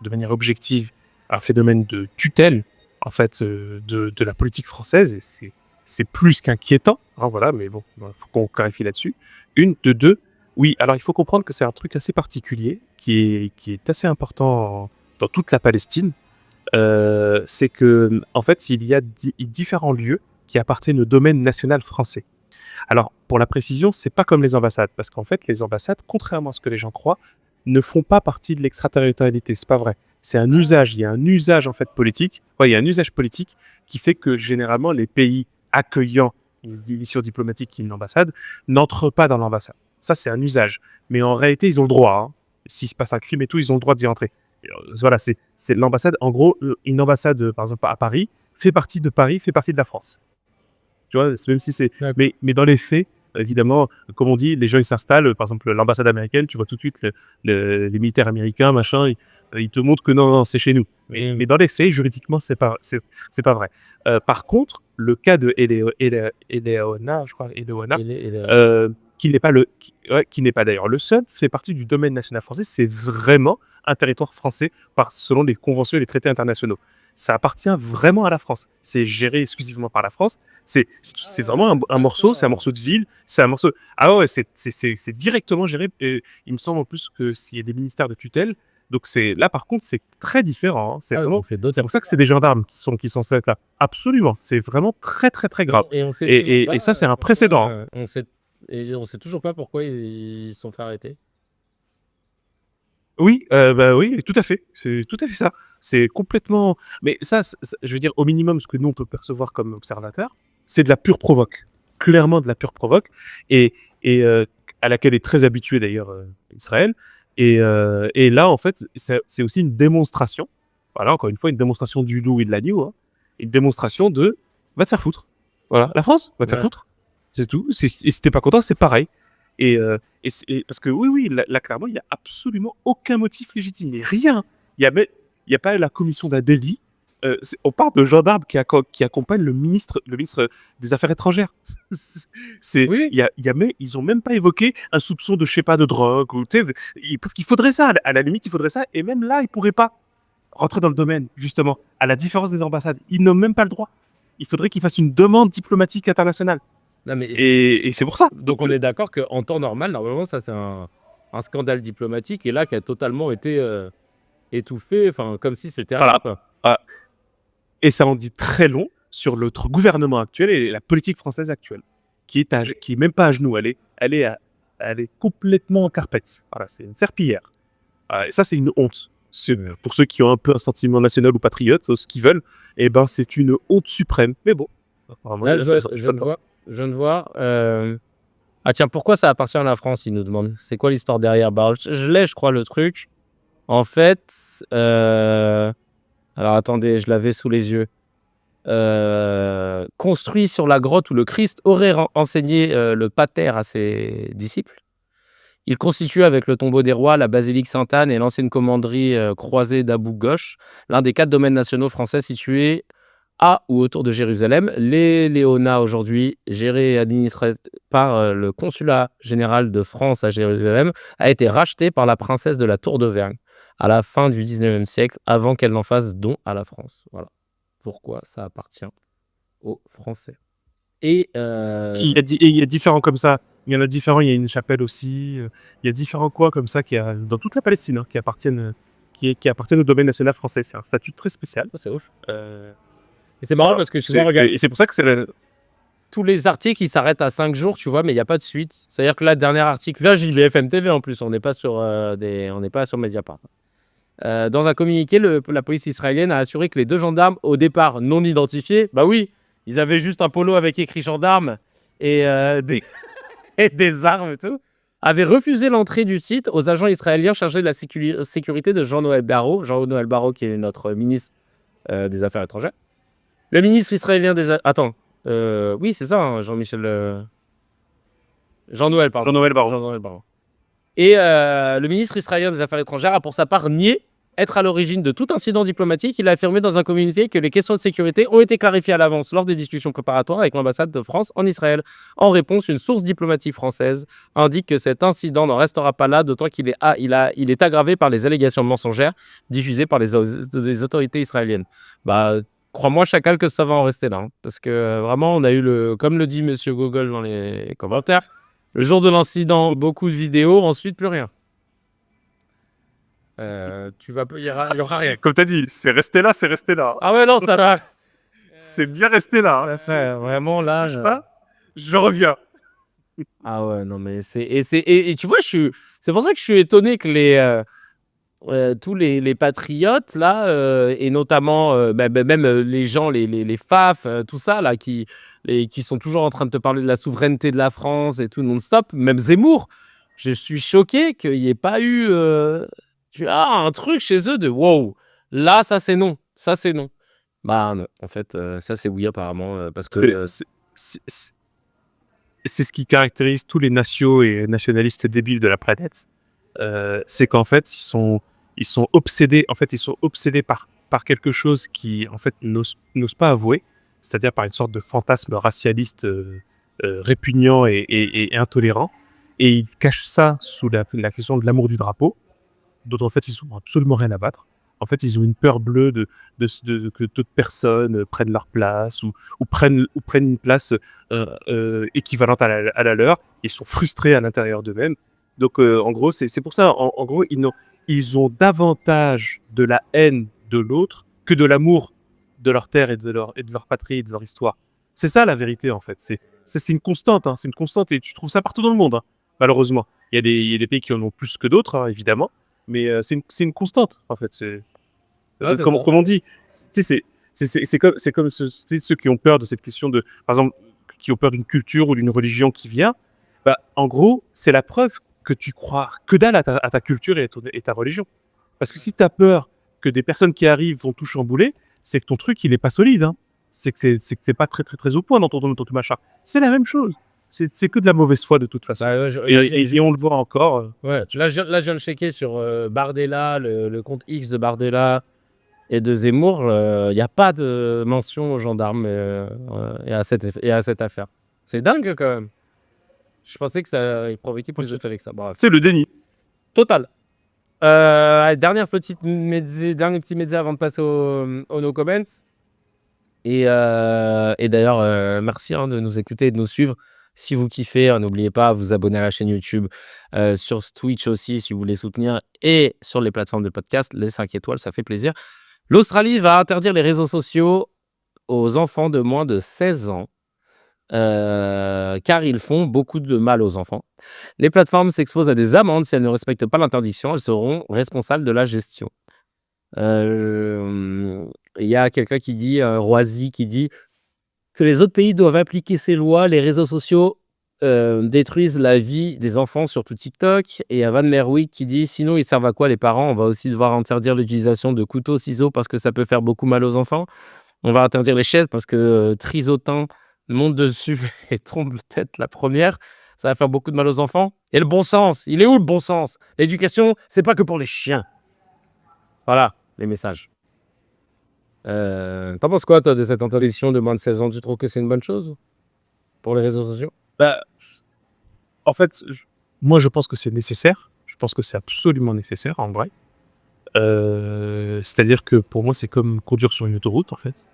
de manière objective, un phénomène de tutelle en fait de la politique française et c'est plus qu'inquiétant, hein, voilà, mais bon, il faut qu'on clarifie là-dessus. Une, de deux, oui, alors il faut comprendre que c'est un truc assez particulier qui est assez important dans toute la Palestine. C'est que en fait, il y a différents lieux qui appartiennent au domaine national français. Alors, pour la précision, c'est pas comme les ambassades, parce qu'en fait, les ambassades, contrairement à ce que les gens croient, ne font pas partie de l'extraterritorialité. C'est pas vrai. C'est un usage. Il y a un usage en fait politique. Ouais, il y a un usage politique qui fait que généralement les pays accueillant une mission diplomatique qui est une ambassade n'entrent pas dans l'ambassade. Ça, c'est un usage. Mais en réalité, ils ont le droit. Hein. S'il se passe un crime et tout, ils ont le droit d'y entrer. Voilà, c'est l'ambassade. En gros, une ambassade, par exemple à Paris, fait partie de Paris, fait partie de la France. Tu vois, même si c'est. Mais dans les faits, évidemment, comme on dit, les gens ils s'installent. Par exemple, l'ambassade américaine, tu vois tout de suite les militaires américains, machin, ils te montrent que non, c'est chez nous. Mais dans les faits, juridiquement, c'est pas vrai. Par contre, le cas de Eleona, je crois, Eleona, qui n'est pas d'ailleurs le seul, fait partie du domaine national français. C'est vraiment un territoire français selon les conventions et les traités internationaux. Ça appartient vraiment à la France. C'est géré exclusivement par la France. C'est vraiment un morceau, c'est un morceau de ville, c'est un morceau. Ah ouais, c'est directement géré. Et il me semble en plus que s'il y a des ministères de tutelle, donc là par contre c'est très différent. Hein. C'est pour ça que c'est des gendarmes qui sont là. Absolument, c'est vraiment très très très grave. Et ça c'est un précédent. Hein. On sait toujours pas pourquoi ils sont fait arrêter. Oui, oui, tout à fait. C'est tout à fait ça. C'est complètement. Mais ça, je veux dire, au minimum, ce que nous on peut percevoir comme observateur, c'est de la pure provoque. Clairement de la pure provoque, et à laquelle est très habitué d'ailleurs Israël. Et là, en fait, c'est aussi une démonstration. Voilà, encore une fois, une démonstration du loup et de l'agneau. Hein, une démonstration de va te faire foutre. Voilà, la France va te faire foutre. C'est tout. Et si t'es pas content, c'est pareil. Et parce que oui, là clairement, il n'y a absolument aucun motif légitime. Mais rien. Il y a pas la commission d'un délit. On parle de gendarmes qui accompagnent le ministre des Affaires étrangères. Ils ont même pas évoqué un soupçon de, je sais pas, de drogue. Parce qu'il faudrait ça. À la limite, il faudrait ça. Et même là, ils pourraient pas. rentrer dans le domaine, justement. À la différence des ambassades, ils n'ont même pas le droit. Il faudrait qu'ils fassent une demande diplomatique internationale. Non, mais Et c'est pour ça. donc on est d'accord qu'en temps normal, normalement, ça c'est un scandale diplomatique et là qui a totalement été étouffé, enfin comme si c'était rien, Voilà. quoi. Voilà. Et ça en dit très long sur notre gouvernement actuel et la politique française actuelle, qui est même pas à genoux. Elle est complètement en carpette. Voilà, c'est une serpillière. Et ça, c'est une honte. Pour ceux qui ont un peu un sentiment national ou patriote, ce qu'ils veulent, eh ben, c'est une honte suprême. Mais bon. Apparemment, Là, il y a je ça, viens de voir. Je viens de voir. Ah tiens, pourquoi ça appartient à la France, il nous demande. C'est quoi l'histoire derrière? Bah, je l'ai, je crois, le truc. En fait, alors attendez, je l'avais sous les yeux. Construit sur la grotte où le Christ aurait enseigné le pater à ses disciples. Il constitue avec le tombeau des rois, la basilique Sainte-Anne et l'ancienne commanderie croisée d'Abou Ghosh l'un des 4 domaines nationaux français situés à ou autour de Jérusalem. Les Léonats aujourd'hui, gérés et administrés par le consulat général de France à Jérusalem, a été racheté par la princesse de la Tour d'Auvergne à la fin du 19e siècle, avant qu'elle n'en fasse don à la France. Voilà pourquoi ça appartient aux Français. Et il y a différents comme ça. Il y en a différents. Il y a une chapelle aussi. Il y a différents quoi comme ça dans toute la Palestine, hein, qui appartiennent au domaine national français. C'est un statut très spécial. c'est ouf. Et c'est marrant parce que souvent, regarde, Et c'est pour ça que tous les articles, ils s'arrêtent à 5 jours, tu vois, mais il n'y a pas de suite. C'est-à-dire que là, le dernier article, là, j'ai BFM TV en plus, on n'est pas sur on n'est pas sur Mediapart. Dans un communiqué, la police israélienne a assuré que les 2 gendarmes, au départ non identifiés, bah oui, ils avaient juste un polo avec écrit gendarme et et des armes et tout, avaient refusé l'entrée du site aux agents israéliens chargés de la sécurité de Jean-Noël Barrot. Jean-Noël Barrot, qui est notre ministre des Affaires étrangères. Le ministre israélien des... Attends. Oui, c'est ça, hein, Jean-Michel... Jean-Noël, pardon. Jean-Noël Barrot. Jean-Noël Barrot. Et le ministre israélien des Affaires étrangères a pour sa part nié être à l'origine de tout incident diplomatique. Il a affirmé dans un communiqué que les questions de sécurité ont été clarifiées à l'avance lors des discussions préparatoires avec l'ambassade de France en Israël. En réponse, une source diplomatique française indique que cet incident n'en restera pas là, d'autant qu'il est aggravé par les allégations mensongères diffusées par les autorités israéliennes. Bah, crois-moi, chacal, que ça va en rester là. Hein, parce que vraiment, on a eu comme le dit Monsieur Google dans les commentaires, le jour de l'incident, beaucoup de vidéos, ensuite plus rien. Il y aura rien. Comme t'as dit, c'est resté là, c'est resté là. Ah ouais, non, ça va. C'est bien resté là. Là, ça, vraiment, là. Je reviens. Ah ouais, non, mais et tu vois, c'est pour ça que je suis étonné que tous les patriotes, là, et notamment même les gens, les FAF, tout ça, là, qui sont toujours en train de te parler de la souveraineté de la France et tout non-stop, même Zemmour, je suis choqué qu'il n'y ait pas eu un truc chez eux de wow, là, ça c'est non, ça c'est non. Bah, non, en fait, ça c'est oui, apparemment, parce que. C'est ce qui caractérise tous les nationaux et nationalistes débiles de la planète. C'est qu'en fait, ils sont obsédés. En fait, ils sont obsédés par quelque chose qui, en fait, n'osent pas avouer, c'est-à-dire par une sorte de fantasme racialiste répugnant et intolérant. Et ils cachent ça sous la question de l'amour du drapeau, dont en fait, ils n'ont absolument rien à battre. En fait, ils ont une peur bleue que d'autres personnes prennent leur place ou prennent une place équivalente à la leur. Ils sont frustrés à l'intérieur d'eux-mêmes. Donc, en gros, c'est pour ça. En gros, ils ont davantage de la haine de l'autre que de l'amour de leur terre et de leur patrie et de leur histoire. C'est ça la vérité, en fait. C'est une constante. Hein. C'est une constante et tu trouves ça partout dans le monde, hein, malheureusement. Il y a des pays qui en ont plus que d'autres, hein, évidemment. Mais c'est une constante, en fait. Comme on dit, c'est comme ceux qui ont peur de cette question de, par exemple, qui ont peur d'une culture ou d'une religion qui vient. Bah, en gros, c'est la preuve que tu crois que dalle à ta culture et ta religion. Parce que si tu as peur que des personnes qui arrivent vont tout chambouler, c'est que ton truc, il est pas solide. Hein. C'est que c'est pas très, très, très au point dans ton machin. C'est la même chose. C'est que de la mauvaise foi de toute façon. Bah, et on le voit encore. Ouais, là, je viens de checker sur Bardella, le compte X de Bardella et de Zemmour. Il n'y a pas de mention aux gendarmes et à cette affaire. C'est dingue quand même. Je pensais que ça provoquait plus de faits avec ça. Bref. C'est le déni. Total. Dernier petit média avant de passer aux no comments. Et d'ailleurs, merci de nous écouter et de nous suivre. Si vous kiffez, n'oubliez pas à vous abonner à la chaîne YouTube, sur Twitch aussi si vous voulez soutenir et sur les plateformes de podcast. Les 5 étoiles, ça fait plaisir. L'Australie va interdire les réseaux sociaux aux enfants de moins de 16 ans, car ils font beaucoup de mal aux enfants. Les plateformes s'exposent à des amendes si elles ne respectent pas l'interdiction. Elles seront responsables de la gestion. Il y a quelqu'un qui dit, Roisy, qui dit que les autres pays doivent appliquer ces lois. Les réseaux sociaux détruisent la vie des enfants, surtout TikTok. Et il y a Van Merwijk qui dit sinon ils servent à quoi les parents? On va aussi devoir interdire l'utilisation de couteaux, ciseaux parce que ça peut faire beaucoup mal aux enfants. On va interdire les chaises parce que Trisotin monte dessus et tombe tête la première. Ça va faire beaucoup de mal aux enfants. Et le bon sens, il est où le bon sens? L'éducation, c'est pas que pour les chiens. Voilà les messages. T'en penses quoi, toi, de cette interdiction de moins de 16 ans? Tu trouves que c'est une bonne chose pour les réseaux sociaux? Bah, en fait, moi, je pense que c'est nécessaire. Je pense que c'est absolument nécessaire, en vrai. C'est-à-dire que pour moi, c'est comme conduire sur une autoroute, en fait.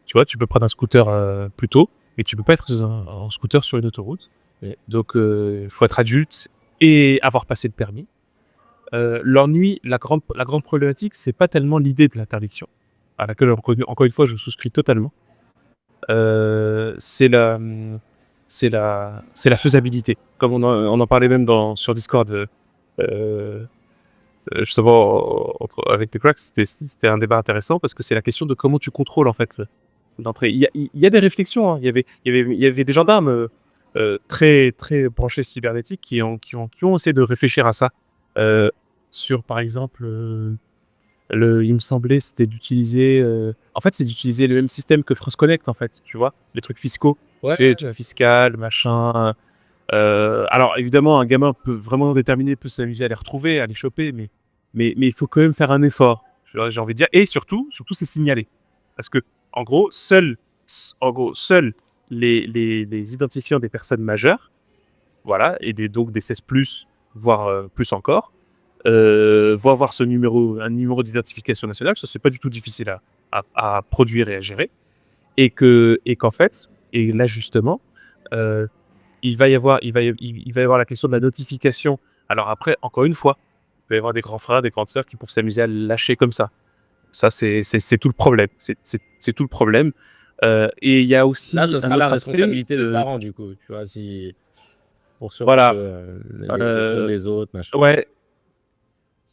Tu vois, tu peux prendre un scooter plus tôt, mais tu peux pas être en scooter sur une autoroute. Donc, il faut être adulte et avoir passé le permis. L'ennui, la grande problématique, c'est pas tellement l'idée de l'interdiction, à laquelle, encore une fois, je souscris totalement. C'est la faisabilité. Comme on en parlait même sur Discord, justement, avec les cracks, c'était un débat intéressant parce que c'est la question de comment tu contrôles en fait l'entrée. Il y a des réflexions. Hein. Il y avait des gendarmes très très branchés cybernétiques qui ont essayé de réfléchir à ça. Sur par exemple, il me semblait c'était d'utiliser. En fait, c'est d'utiliser le même système que France Connect en fait. Tu vois, les trucs fiscaux, tu sais, fiscal, machin. Alors évidemment, un gamin peut vraiment déterminer, peut s'amuser à les retrouver, à les choper, mais il faut quand même faire un effort. J'ai envie de dire, et surtout, c'est signaler, parce que en gros, seuls les identifiants des personnes majeures, voilà, et donc des 16 voire plus encore, vont avoir un numéro d'identification nationale. Ça, c'est pas du tout difficile à produire et à gérer, et qu'en fait, et là justement. Il va y avoir la question de la notification. Alors après, encore une fois, il peut y avoir des grands frères, des grandes sœurs qui peuvent s'amuser à le lâcher comme ça. Ça, c'est tout le problème. C'est tout le problème. Et il y a aussi là, ce sera la responsabilité des parents, du coup, tu vois, pour surveiller les autres, machin. Ouais.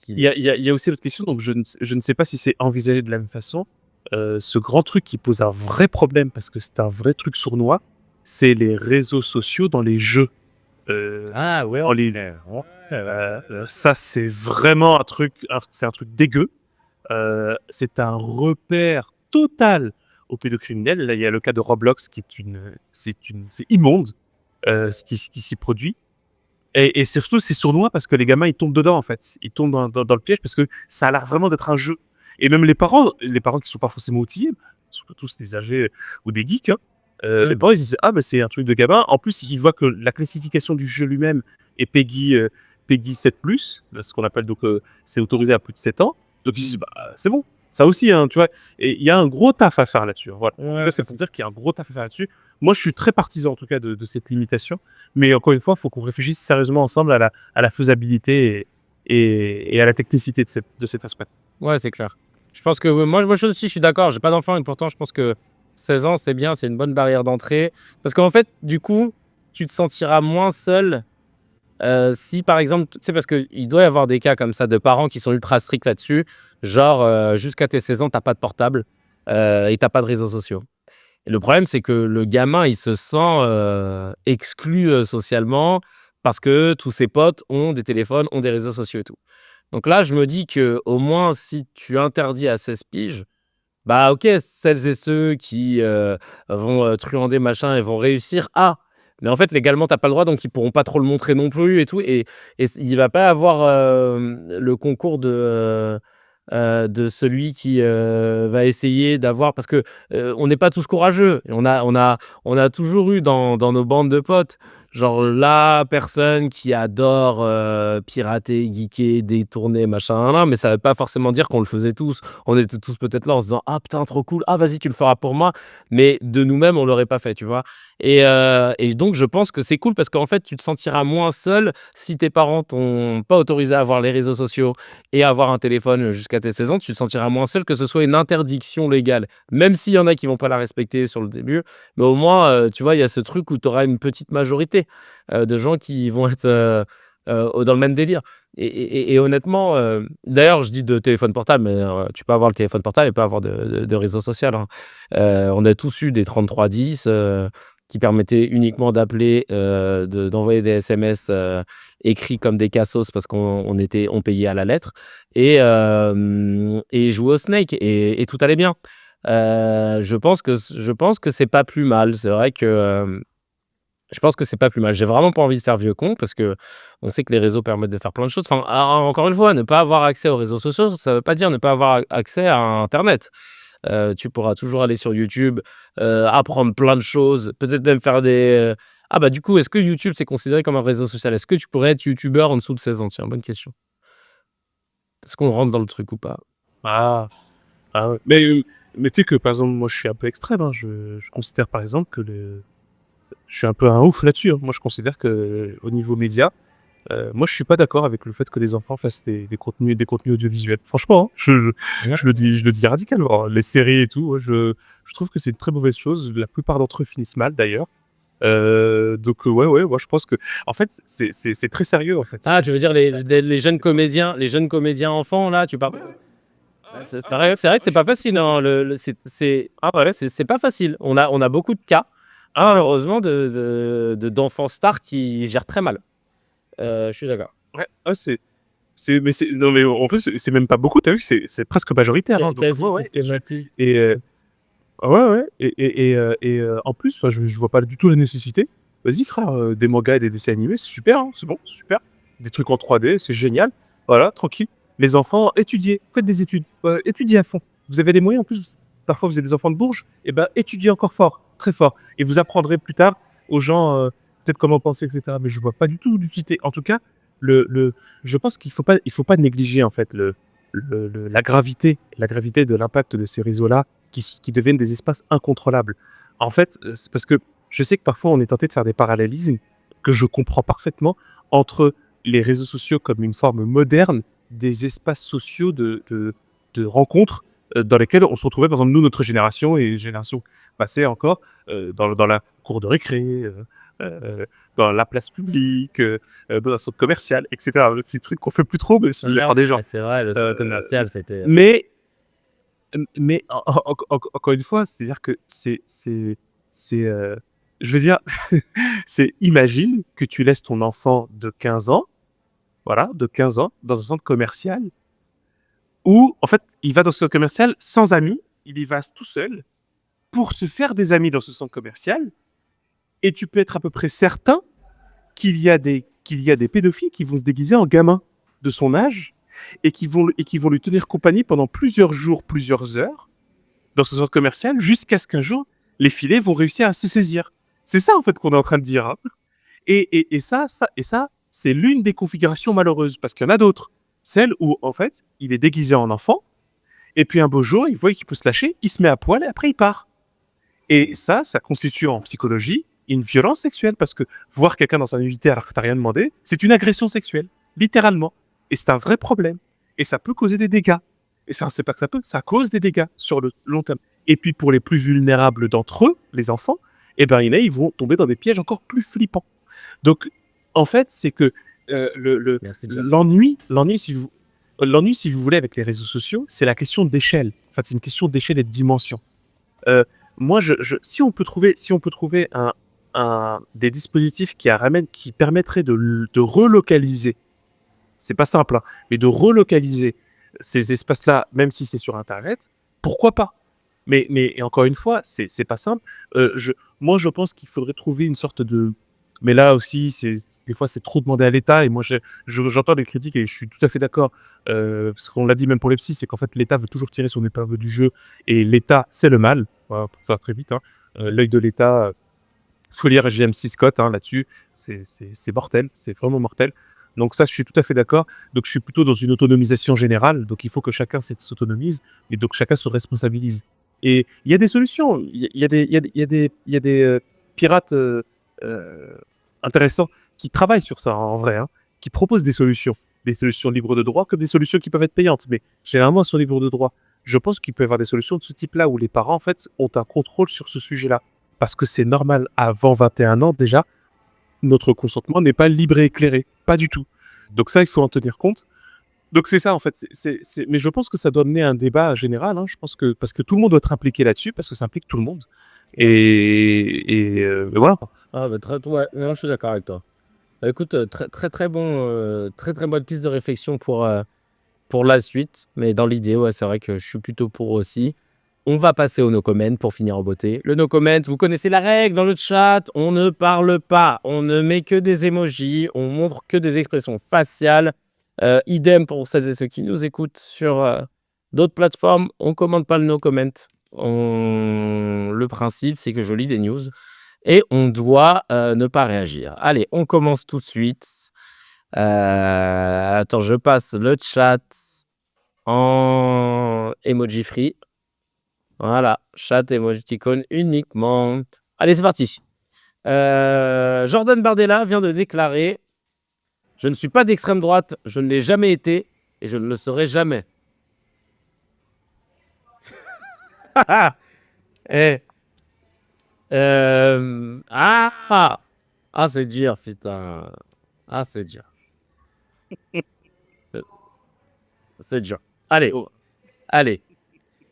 Il y a aussi l'autre question, donc je ne sais pas si c'est envisagé de la même façon. Ce grand truc qui pose un vrai problème, parce que c'est un vrai truc sournois, c'est les réseaux sociaux dans les jeux. Ah ouais, en ligne. Ça, c'est vraiment un truc dégueu. C'est un repère total aux pédocriminels. Là, il y a le cas de Roblox qui c'est immonde ce qui s'y produit. Et surtout, c'est sournois parce que les gamins, ils tombent dedans en fait. Ils tombent dans le piège parce que ça a l'air vraiment d'être un jeu. Et même les parents qui sont pas forcément outillés, ils sont pas tous des âgés ou des geeks, hein, les parents ils disent c'est un truc de gamin. En plus ils voient que la classification du jeu lui-même est Peggy 7+, ce qu'on appelle donc c'est autorisé à plus de 7 ans. Donc ils disent c'est bon, ça aussi hein, tu vois. Et il y a un gros taf à faire là-dessus. Voilà. Là, c'est pour dire qu'il y a un gros taf à faire là-dessus. Moi je suis très partisan en tout cas de cette limitation, mais encore une fois il faut qu'on réfléchisse sérieusement ensemble à la faisabilité et à la technicité de cet aspect. Ouais, c'est clair. Je pense que moi aussi, je suis d'accord. J'ai pas d'enfant et pourtant, je pense que 16 ans, c'est bien, c'est une bonne barrière d'entrée. Parce qu'en fait, du coup, tu te sentiras moins seul si, par exemple, tu sais, parce qu'il doit y avoir des cas comme ça de parents qui sont ultra stricts là-dessus. Genre, jusqu'à tes 16 ans, t'as pas de portable et t'as pas de réseaux sociaux. Et le problème, c'est que le gamin, il se sent exclu socialement parce que tous ses potes ont des téléphones, ont des réseaux sociaux et tout. Donc là, je me dis que au moins, si tu interdis à 16 piges, bah ok, celles et ceux qui vont truander machin et vont réussir. Ah, mais en fait, légalement, t'as pas le droit, donc ils pourront pas trop le montrer non plus et tout. Et il va pas avoir le concours de celui qui va essayer d'avoir. Parce que on n'est pas tous courageux. Et on a toujours eu dans nos bandes de potes genre la personne qui adore pirater, geeker, détourner, machin, nan, mais ça veut pas forcément dire qu'on le faisait tous. On était tous peut-être là en se disant: «Ah putain, trop cool. Ah vas-y, tu le feras pour moi». Mais de nous-mêmes, on l'aurait pas fait, tu vois? Et donc je pense que c'est cool parce qu'en fait, tu te sentiras moins seul si tes parents t'ont pas autorisé à avoir les réseaux sociaux et à avoir un téléphone jusqu'à tes 16 ans, tu te sentiras moins seul que ce soit une interdiction légale. Même s'il y en a qui vont pas la respecter sur le début, mais au moins, tu vois, il y a ce truc où tu auras une petite majorité, de gens qui vont être, dans le même délire et honnêtement, d'ailleurs, je dis de téléphone portable, mais tu peux avoir le téléphone portable et pas avoir de réseau social, hein. On a tous eu des 3310, qui permettaient uniquement d'appeler, d'envoyer des SMS, écrits comme des cassos parce on payait à la lettre et jouer au Snake et tout allait bien. Je pense que c'est pas plus mal. C'est vrai que, je pense que c'est pas plus mal. J'ai vraiment pas envie de faire vieux con parce qu'on sait que les réseaux permettent de faire plein de choses. Enfin, encore une fois, ne pas avoir accès aux réseaux sociaux, ça veut pas dire ne pas avoir accès à internet. Tu pourras toujours aller sur YouTube, apprendre plein de choses, peut-être même faire ah bah, du coup, est-ce que YouTube, c'est considéré comme un réseau social? Est-ce que tu pourrais être youtubeur en dessous de 16 ans? Tiens, bonne question. Est-ce qu'on rentre dans le truc ou pas? Ah, ah ouais. Mais tu sais que par exemple, moi je suis un peu extrême, hein. Je considère par exemple que je suis un peu un ouf là-dessus, hein. Moi je considère que au niveau média, moi je suis pas d'accord avec le fait que les enfants fassent des contenus audiovisuels. Franchement, hein, Ouais. je le dis radicalement, hein. Les séries et tout, je trouve que c'est une très mauvaise chose. La plupart d'entre eux finissent mal d'ailleurs. Donc ouais, moi je pense que en fait c'est très sérieux en fait. Ah, tu veux dire les jeunes comédiens enfants là, tu parles? C'est vrai que c'est pas facile, hein, le c'est Ah ouais, c'est pas facile. On a beaucoup de cas, malheureusement d'enfants stars qui gèrent très mal. Je suis d'accord. ouais, ouais, c'est non mais en plus c'est même pas beaucoup, t'as vu, c'est presque majoritaire, hein, donc Quasi ouais, ouais, systématique. et ouais, en plus, enfin, je vois pas du tout la nécessité. Vas-y frère, des mangas et des dessins animés, c'est super, hein, c'est bon, c'est super. Des trucs en 3D, c'est génial. Voilà, tranquille. Les enfants, étudiez, faites des études, étudiez à fond. Vous avez les moyens en plus. Parfois, vous êtes des enfants de Bourges, et ben étudiez encore fort, très fort, et vous apprendrez plus tard aux gens peut-être comment penser, etc. Mais je vois pas du tout d'utilité. En tout cas, le, je pense il faut pas négliger en fait la gravité de l'impact de ces réseaux-là qui deviennent des espaces incontrôlables. En fait, c'est parce que je sais que parfois on est tenté de faire des parallélismes que je comprends parfaitement entre les réseaux sociaux comme une forme moderne des espaces sociaux de rencontres dans lesquels on se retrouvait, par exemple, nous, notre génération et les générations passées encore, dans la cour de récré, dans la place publique, dans un centre commercial, etc. Des trucs qu'on fait plus trop, mais c'est la plupart des gens. Ouais, c'est vrai, le centre commercial, c'était Mais encore une fois, c'est-à-dire que c'est, je veux dire, c'est imagine que tu laisses ton enfant de 15 ans, voilà, de 15 ans, dans un centre commercial où, en fait, il va dans ce centre commercial sans amis, il y va tout seul pour se faire des amis dans ce centre commercial et tu peux être à peu près certain qu'il y a des pédophiles qui vont se déguiser en gamins de son âge et qui vont lui tenir compagnie pendant plusieurs jours, plusieurs heures dans ce centre commercial jusqu'à ce qu'un jour, les filets vont réussir à se saisir. C'est ça, en fait, qu'on est en train de dire, hein. Et ça, c'est l'une des configurations malheureuses, parce qu'il y en a d'autres. Celle où, en fait, il est déguisé en enfant, et puis un beau jour, il voit qu'il peut se lâcher, il se met à poil, et après il part. Et ça constitue en psychologie une violence sexuelle, parce que voir quelqu'un dans sa nudité alors que t'as rien demandé, c'est une agression sexuelle, littéralement. Et c'est un vrai problème. Et ça peut causer des dégâts. Et ça, c'est pas que ça cause des dégâts sur le long terme. Et puis pour les plus vulnérables d'entre eux, les enfants, eh ben, ils vont tomber dans des pièges encore plus flippants. Donc, en fait, c'est que merci Jack. l'ennui, si vous voulez, avec les réseaux sociaux, c'est la question d'échelle. En fait, c'est une question d'échelle et de dimension. Moi, si on peut trouver des dispositifs qui permettraient de relocaliser, c'est pas simple, hein, mais de relocaliser ces espaces-là, même si c'est sur Internet, pourquoi pas? Mais encore une fois, c'est pas simple. Moi, je pense qu'il faudrait trouver une sorte de. Mais là aussi, des fois, c'est trop demandé à l'État. Et moi, j'entends des critiques et je suis tout à fait d'accord. Parce qu'on l'a dit même pour les psys, c'est qu'en fait, l'État veut toujours tirer son épingle du jeu. Et l'État, c'est le mal. Voilà, pour faire très vite, hein. L'œil de l'État, Faut lire J.M. Scott là-dessus, c'est mortel, c'est vraiment mortel. Donc ça, je suis tout à fait d'accord. Donc je suis plutôt dans une autonomisation générale, donc il faut que chacun s'autonomise et donc chacun se responsabilise. Et il y a des solutions, il y a des pirates intéressants qui travaillent sur ça en vrai, hein, qui proposent des solutions libres de droit comme des solutions qui peuvent être payantes, mais généralement elles sont libres de droit. Je pense qu'il peut y avoir des solutions de ce type-là où les parents en fait ont un contrôle sur ce sujet-là. Parce que c'est normal, avant 21 ans déjà, notre consentement n'est pas libre et éclairé. Pas du tout. Donc ça, il faut en tenir compte. Donc c'est ça en fait. Mais je pense que ça doit mener à un débat général. Je pense que parce que tout le monde doit être impliqué là-dessus, parce que ça implique tout le monde. Et voilà. Ah, bah, ouais, non, je suis d'accord avec toi. Bah, écoute, très bon, très bonne piste de réflexion pour la suite. Mais dans l'idée, ouais, c'est vrai que je suis plutôt pour aussi. On va passer au no comment pour finir en beauté. Le no comment, vous connaissez la règle dans le chat. On ne parle pas, on ne met que des emojis, on montre que des expressions faciales. Idem pour celles et ceux qui nous écoutent sur d'autres plateformes. On commande pas le no comment. Le principe, c'est que je lis des news et on doit ne pas réagir. Allez, on commence tout de suite. Attends, je passe le chat en emoji free. Voilà, chat emoticon uniquement. Allez, c'est parti. Jordan Bardella vient de déclarer: je ne suis pas d'extrême droite, je ne l'ai jamais été et je ne le serai jamais. Eh. C'est dur, putain. C'est dur. C'est dur. Allez.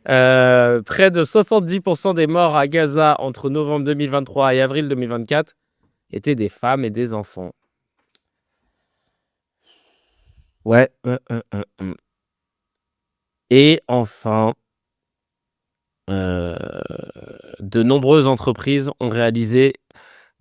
Près de 70% des morts à Gaza entre novembre 2023 et avril 2024 étaient des femmes et des enfants. Ouais. Et enfin, de nombreuses entreprises ont réalisé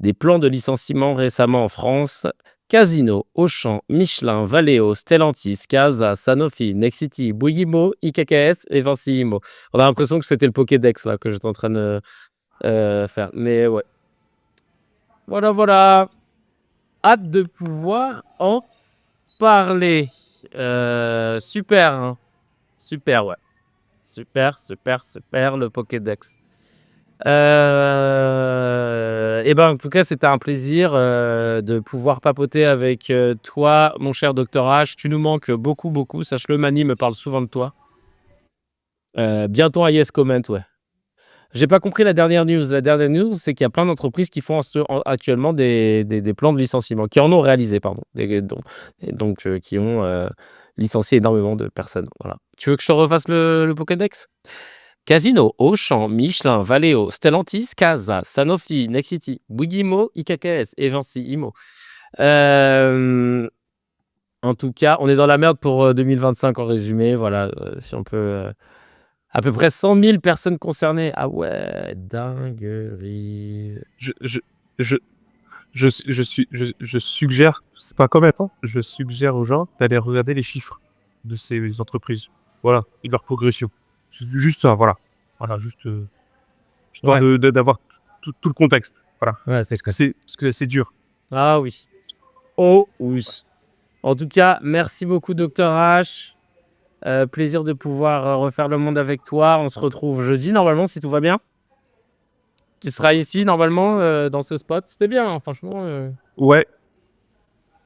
des plans de licenciement récemment en France. Casino, Auchan, Michelin, Valeo, Stellantis, Casa, Sanofi, Nexity, Bouygues, IKKS et Vinci Immo. On a l'impression que c'était le Pokédex là, que j'étais en train de faire. Mais ouais. Voilà. Hâte de pouvoir en parler. Super, hein. Super, ouais. Super, le Pokédex. Et ben, en tout cas, c'était un plaisir de pouvoir papoter avec toi, mon cher Dr H. Tu nous manques beaucoup. Sache-le, Mani me parle souvent de toi. Bientôt un yes comment, ouais. J'ai pas compris la dernière news. La dernière news, c'est qu'il y a plein d'entreprises qui font actuellement des plans de licenciement, qui en ont réalisé, pardon. Donc, qui ont licencié énormément de personnes. Voilà. Tu veux que je te refasse le Pokédex ? Casino, Auchan, Michelin, Valeo, Stellantis, Casa, Sanofi, Nexity, Bouygues, IKKS et Vinci Immo. En tout cas, on est dans la merde pour 2025 en résumé. Voilà, si on peut... à peu près 100 000 personnes concernées. Ah ouais, dinguerie. Je suggère, c'est pas comme maintenant, je suggère aux gens d'aller regarder les chiffres de ces entreprises. Voilà, et leur progression. C'est juste ça, voilà. Voilà, juste histoire d'avoir tout le contexte. Voilà. Ouais, parce que c'est dur. Ah oui. Oh oui. En tout cas, merci beaucoup, Dr H. Plaisir de pouvoir refaire le monde avec toi. On se retrouve jeudi, normalement, si tout va bien. Tu seras ici, normalement, dans ce spot. C'était bien, hein, franchement. Ouais,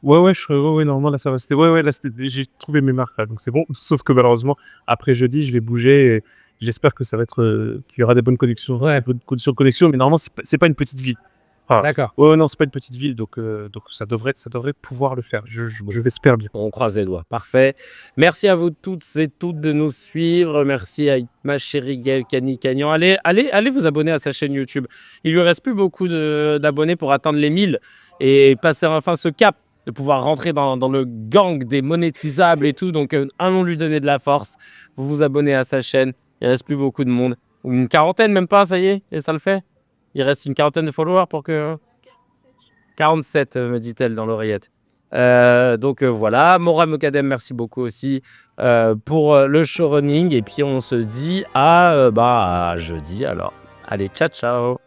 normalement, là, ça va. Là, j'ai trouvé mes marques, là, donc c'est bon. Sauf que malheureusement, après jeudi, je vais bouger et j'espère que ça va être, qu'il y aura des bonnes connexions. Ouais. Bonnes conditions de connexion, mais normalement, c'est pas une petite ville. Ah. D'accord. Ouais, non, c'est pas une petite ville, donc ça devrait pouvoir le faire. Je l'espère bien. On croise les doigts. Parfait. Merci à vous toutes et toutes de nous suivre. Merci à ma chérie Gaëlle Cagnan. Allez vous abonner à sa chaîne YouTube. Il lui reste plus beaucoup d'abonnés pour atteindre les 1000 et passer enfin ce cap de pouvoir rentrer dans le gang des monétisables et tout. Donc, allons lui donner de la force. Vous vous abonnez à sa chaîne. Il reste plus beaucoup de monde. Ou une quarantaine, même pas, ça y est, et ça le fait. Il reste une quarantaine de followers pour que... 47, me dit-elle dans l'oreillette. Donc voilà, Mora Mokadem, merci beaucoup aussi pour le showrunning. Et puis on se dit à jeudi alors. Allez, ciao.